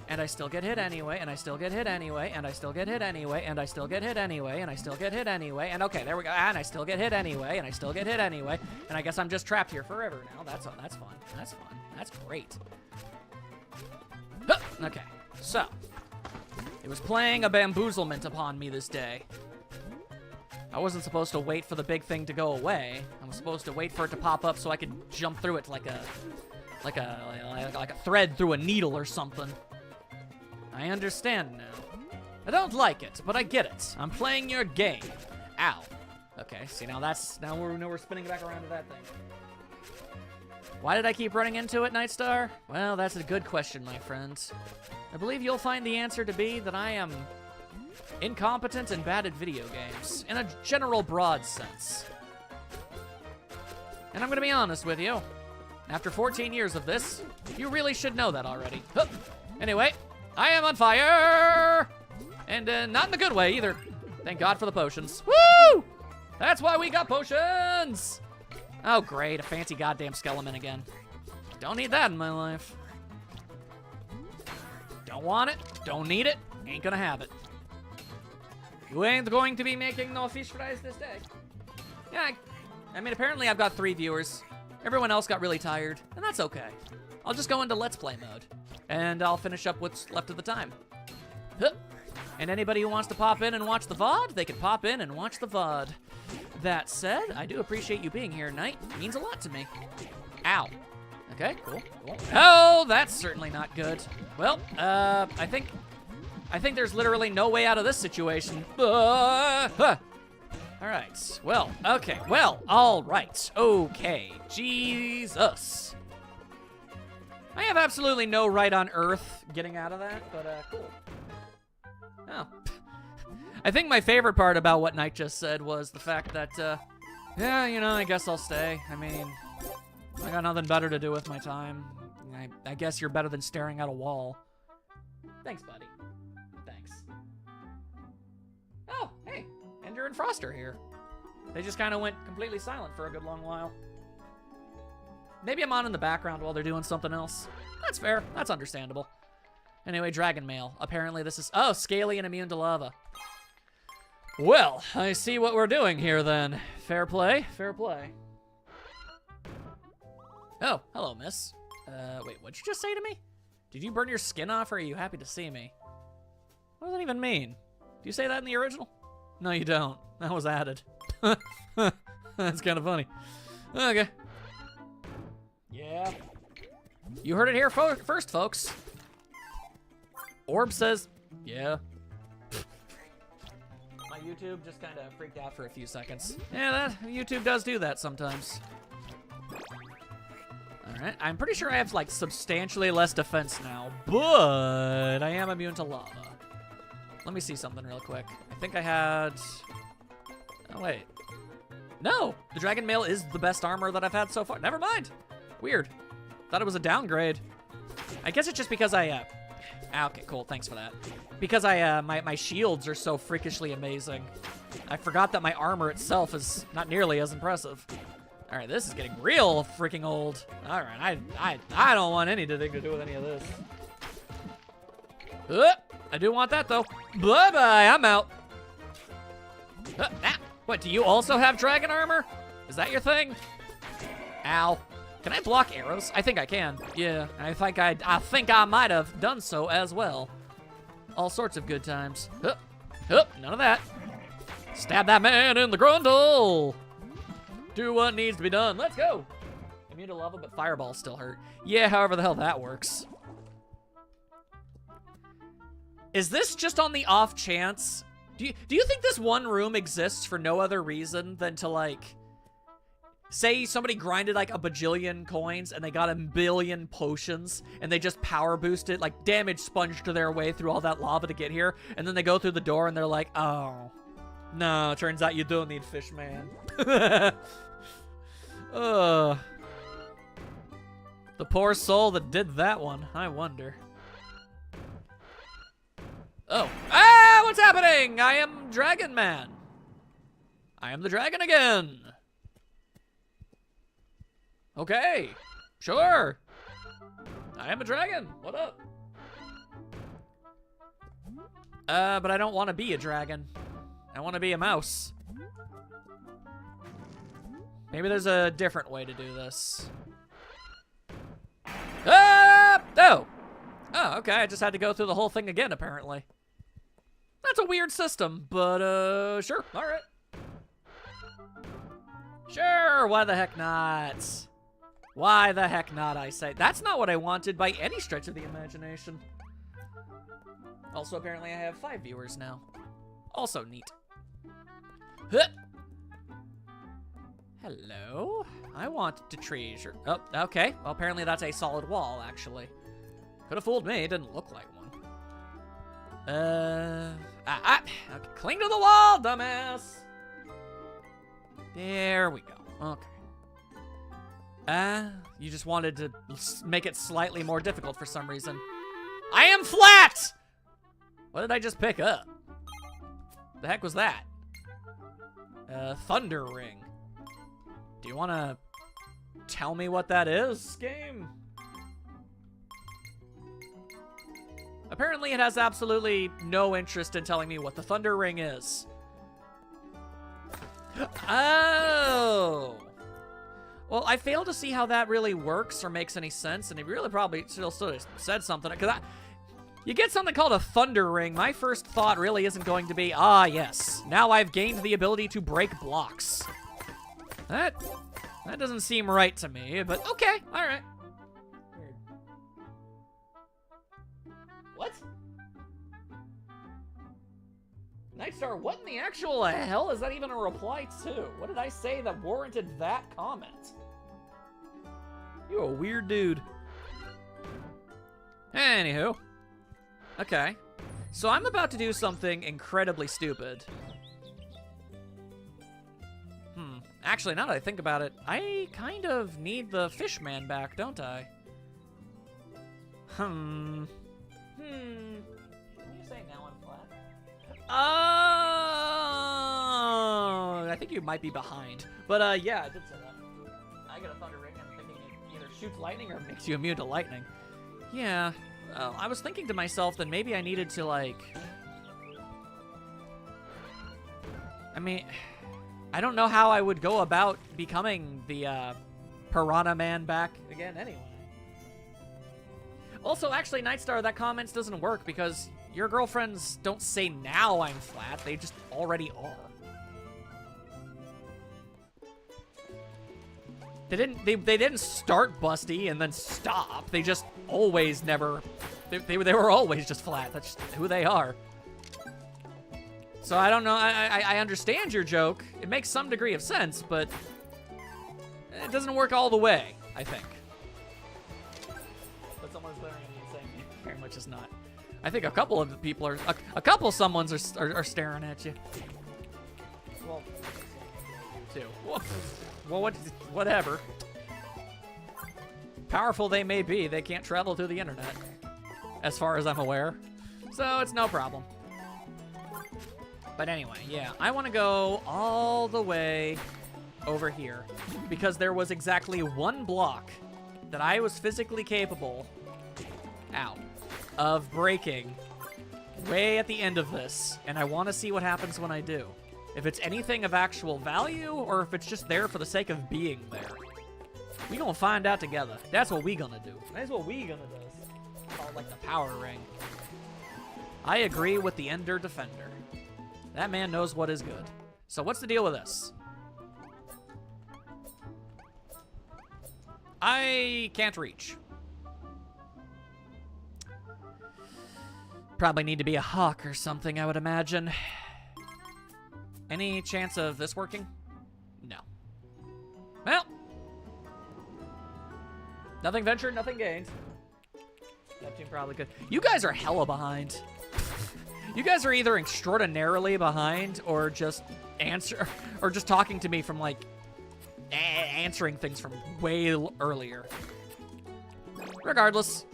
And I still get hit anyway, and I still get hit anyway, and I still get hit anyway, and I still get hit anyway, and I still get hit anyway, and okay, there we go, and I still get hit anyway, and I still get hit anyway, and I guess I'm just trapped here forever now. That's fun, that's fun, that's great. Okay, so, it was playing a bamboozlement upon me this day. I wasn't supposed to wait for the big thing to go away. I was supposed to wait for it to pop up so I could jump through it like a thread through a needle or something. I understand now. I don't like it, but I get it. I'm playing your game. Ow. Okay, see, now we're spinning back around to that thing. Why did I keep running into it, Nightstar? Well, that's a good question, my friends. I believe you'll find the answer to be that I am incompetent and bad at video games, in a general broad sense. And I'm gonna be honest with you. After 14 years of this, you really should know that already. Huh. Anyway, I am on fire! And not in the good way, either. Thank God for the potions. Woo! That's why we got potions! Oh, great, a fancy goddamn skeleton again. Don't need that in my life. Don't want it, don't need it, ain't gonna have it. You ain't going to be making no fish fries this day. Yeah, I mean, apparently I've got 3 viewers. Everyone else got really tired, and that's okay. I'll just go into Let's Play mode, and I'll finish up what's left of the time. Huh. And anybody who wants to pop in and watch the VOD, they can pop in and watch the VOD. That said, I do appreciate you being here tonight. It means a lot to me. Ow. Okay, cool. Oh, that's certainly not good. Well, I think there's literally no way out of this situation. All right. Well, okay. Well, all right. Okay. Jesus. I have absolutely no right on earth getting out of that, but cool. Oh. I think my favorite part about what Knight just said was the fact that, yeah, you know, I guess I'll stay. I mean, I got nothing better to do with my time. I guess you're better than staring at a wall. Thanks, buddy. Thanks. Oh, hey, Ender and Frost are here. They just kind of went completely silent for a good long while. Maybe I'm on in the background while they're doing something else. That's fair. That's understandable. Anyway, Dragon Mail. Apparently this is... Oh, scaly and immune to lava. Well, I see what we're doing here then. Fair play, fair play. Oh, hello, miss. Wait, what'd you just say to me? Did you burn your skin off, or are you happy to see me? What does that even mean? Do you say that in the original? No, you don't. That was added. That's kind of funny. Okay. Yeah. You heard it here first, folks. Orb says, yeah. My YouTube just kind of freaked out for a few seconds. Yeah, YouTube does do that sometimes. All right, I'm pretty sure I have like substantially less defense now, but I am immune to lava. Let me see something real quick. I think I had, oh wait. No, the Dragon Mail is the best armor that I've had so far. Never mind. Weird. Thought it was a downgrade. I guess it's just because okay, cool, thanks for that. Because my shields are so freakishly amazing. I forgot that my armor itself is not nearly as impressive. All right, this is getting real freaking old. All right, I don't want anything to do with any of this. I do want that though. Bye-bye, I'm out. What, do you also have dragon armor? Is that your thing? Ow. Can I block arrows? I think I can. Yeah, I think I might have done so as well. All sorts of good times. None of that. Stab that man in the grundle. Do what needs to be done. Let's go. Immune to lava, but fireballs still hurt. Yeah, however the hell that works. Is this just on the off chance? Do you think this one room exists for no other reason than to like, say somebody grinded like a bajillion coins and they got a billion potions and they just power boosted, like damage sponged their way through all that lava to get here, and then they go through the door and they're like, oh, no, turns out you do need fish, man. The poor soul that did that one, I wonder. Oh, what's happening? I am Dragon Man. I am the dragon again. Okay, sure. I am a dragon. What up? But I don't want to be a dragon. I want to be a mouse. Maybe there's a different way to do this. Oh! Oh, okay, I just had to go through the whole thing again, apparently. That's a weird system, but, sure, all right. Sure, why the heck not? Why the heck not, I say. That's not what I wanted by any stretch of the imagination. Also, apparently I have 5 viewers now. Also neat. Huh. Hello? I want to treasure. Oh, okay. Well, apparently that's a solid wall, actually. Could have fooled me. It didn't look like one. Okay, cling to the wall, dumbass. There we go. Okay. You just wanted to make it slightly more difficult for some reason. I am flat! What did I just pick up? The heck was that? Thunder Ring. Do you want to tell me what that is, game? Apparently it has absolutely no interest in telling me what the Thunder Ring is. Oh! Well, I fail to see how that really works or makes any sense, and he really probably still said something, because you get something called a Thunder Ring, my first thought really isn't going to be, ah, yes, now I've gained the ability to break blocks. That doesn't seem right to me, but okay, alright. Weird. What? Nightstar, what in the actual hell is that even a reply to? What did I say that warranted that comment? You a weird dude. Anywho. Okay. So I'm about to do something incredibly stupid. Actually, now that I think about it, I kind of need the Fishman back, don't I? What are you saying now I'm flat? Oh, I think you might be behind. But, yeah, I did say that. I get a Thunder Ring, I'm thinking it either shoots lightning or makes you immune to lightning. Yeah, I was thinking to myself that maybe I needed to, like... I mean... I don't know how I would go about becoming the Piranha Man back again anyway. Also, actually, Nightstar, that comment doesn't work because your girlfriends don't say now I'm flat, they just already are. They didn't start busty and then stop. They just always never, they were always just flat. That's just who they are. So I don't know, I understand your joke. It makes some degree of sense, but it doesn't work all the way, I think. But someone's glaring at me and saying very much is not. I think a couple of the people are, a couple someones are staring at you. Well, too. Well, whatever. Powerful they may be, they can't travel through the internet, as far as I'm aware. So it's no problem. But anyway, yeah, I want to go all the way over here because there was exactly one block that I was physically capable, of breaking way at the end of this, and I want to see what happens when I do. If it's anything of actual value or if it's just there for the sake of being there. We gonna find out together. That's what we gonna do. That's what we gonna do. Call it like the power ring. I agree with the Ender Defender. That man knows what is good. So what's the deal with this? I can't reach. Probably need to be a hawk or something, I would imagine. Any chance of this working? No. Well. Nothing ventured, nothing gained. Neptune probably could. You guys are hella behind. You guys are either extraordinarily behind or just talking to me from like answering things from way earlier. Regardless.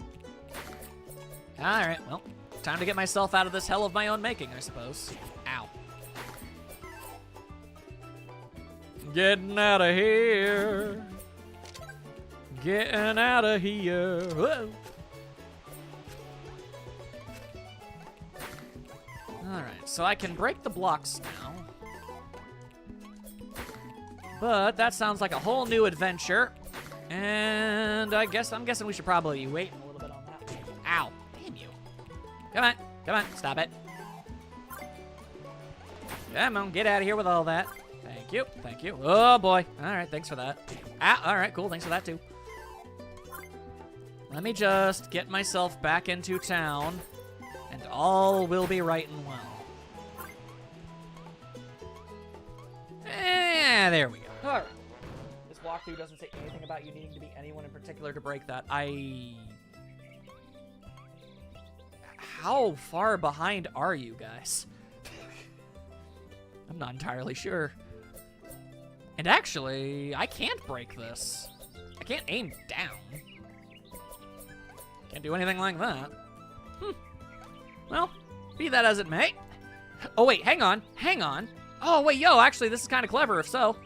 All right, well, time to get myself out of this hell of my own making, I suppose. Ow. Getting out of here. Getting out of here. Whoa. Alright, so I can break the blocks now. But that sounds like a whole new adventure. And I'm guessing we should probably wait a little bit on that one. Ow. Damn you. Come on, stop it. Come on, get out of here with all that. Thank you. Oh boy. Alright, thanks for that. Alright, cool, thanks for that too. Let me just get myself back into town. And all will be right and well. There we go. All right. walkthrough doesn't say anything about you needing to be anyone in particular to break that. How far behind are you guys? I'm not entirely sure. And actually, I can't break this. I can't aim down. Can't do anything like that. Well, be that as it may. Oh, wait, hang on. Hang on. Oh, wait, yo, actually, this is kind of clever, if so.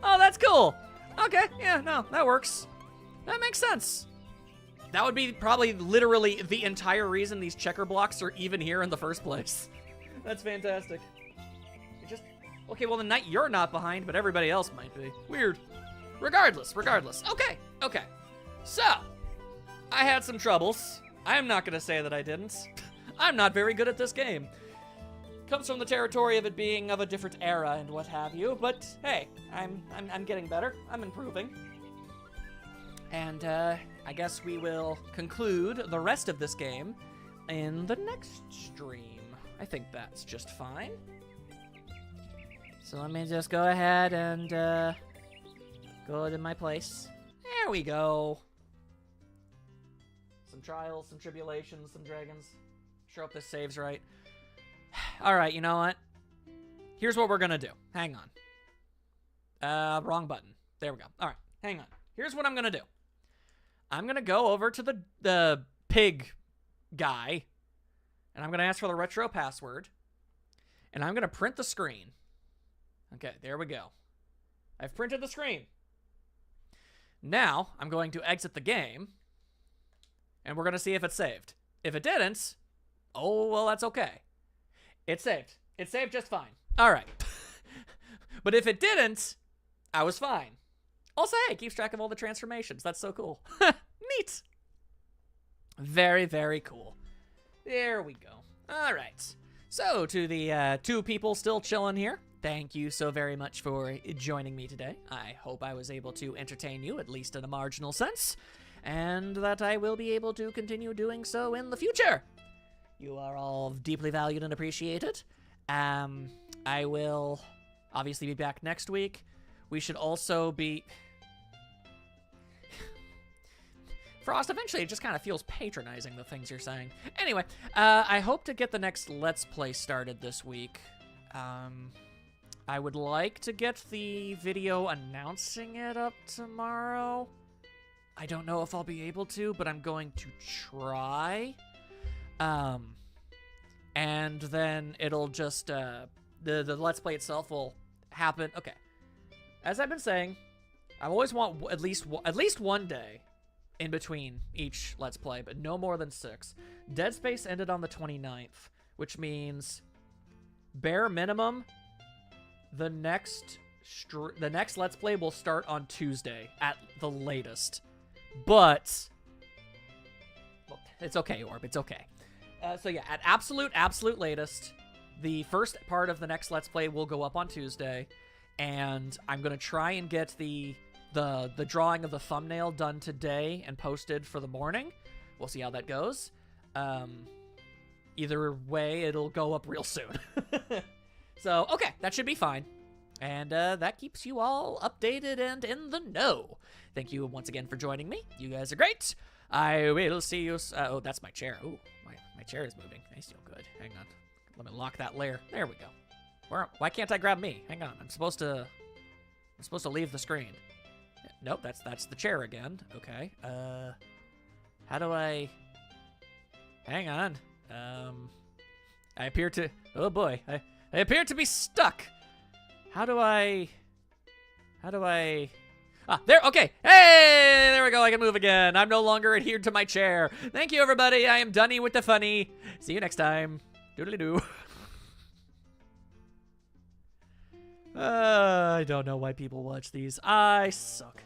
Oh, that's cool. Okay, yeah, no, that works. That makes sense. That would be probably literally the entire reason these checker blocks are even here in the first place. That's fantastic. You're just... Okay, well, the night you're not behind, but everybody else might be. Weird. Regardless. Okay. So, I had some troubles. I'm not gonna say that I didn't. I'm not very good at this game. Comes from the territory of it being of a different era and what have you, but hey, I'm getting better. I'm improving. And I guess we will conclude the rest of this game in the next stream. I think that's just fine. So let me just go ahead and go to my place. There we go. Some trials, some tribulations, some dragons. Sure hope this saves right. Alright, you know what? Here's what we're gonna do. Hang on. Wrong button. There we go. Alright, hang on. Here's what I'm gonna do. I'm gonna go over to the pig guy, and I'm gonna ask for the retro password, and I'm gonna print the screen. Okay, there we go. I've printed the screen. Now, I'm going to exit the game, and we're gonna see if it's saved. If it didn't, oh, well, that's okay. It saved. It saved just fine. All right. But if it didn't, I was fine. Also, hey, it keeps track of all the transformations. That's so cool. Neat. Very, very cool. There we go. All right. So, to the 2 people still chilling here, thank you so very much for joining me today. I hope I was able to entertain you, at least in a marginal sense, and that I will be able to continue doing so in the future. You are all deeply valued and appreciated. I will obviously be back next week. We should also be... Frost, eventually it just kind of feels patronizing, the things you're saying. Anyway, I hope to get the next Let's Play started this week. I would like to get the video announcing it up tomorrow. I don't know if I'll be able to, but I'm going to try. And then it'll just, the Let's Play itself will happen. Okay. As I've been saying, I always want at least one day in between each Let's Play, but no more than 6. Dead Space ended on the 29th, which means bare minimum, the next Let's Play will start on Tuesday at the latest. But, well, it's okay, Orb, it's okay. So yeah, at absolute latest, the first part of the next Let's Play will go up on Tuesday, and I'm gonna try and get the drawing of the thumbnail done today and posted for the morning. We'll see how that goes. Either way, it'll go up real soon. So, okay, that should be fine. And that keeps you all updated and in the know. Thank you once again for joining me. You guys are great. I will see you... oh, that's my chair. Ooh, my chair is moving. I feel good. Hang on. Let me lock that layer. There we go. Why can't I grab me? Hang on. I'm supposed to leave the screen. Nope, that's the chair again. Okay. How do I... Hang on. I appear to... Oh boy. I appear to be stuck. How do I... Ah, there, okay. Hey, there we go. I can move again. I'm no longer adhered to my chair. Thank you, everybody. I am Dunny with the funny. See you next time. Doodly-doo. I don't know why people watch these. I suck.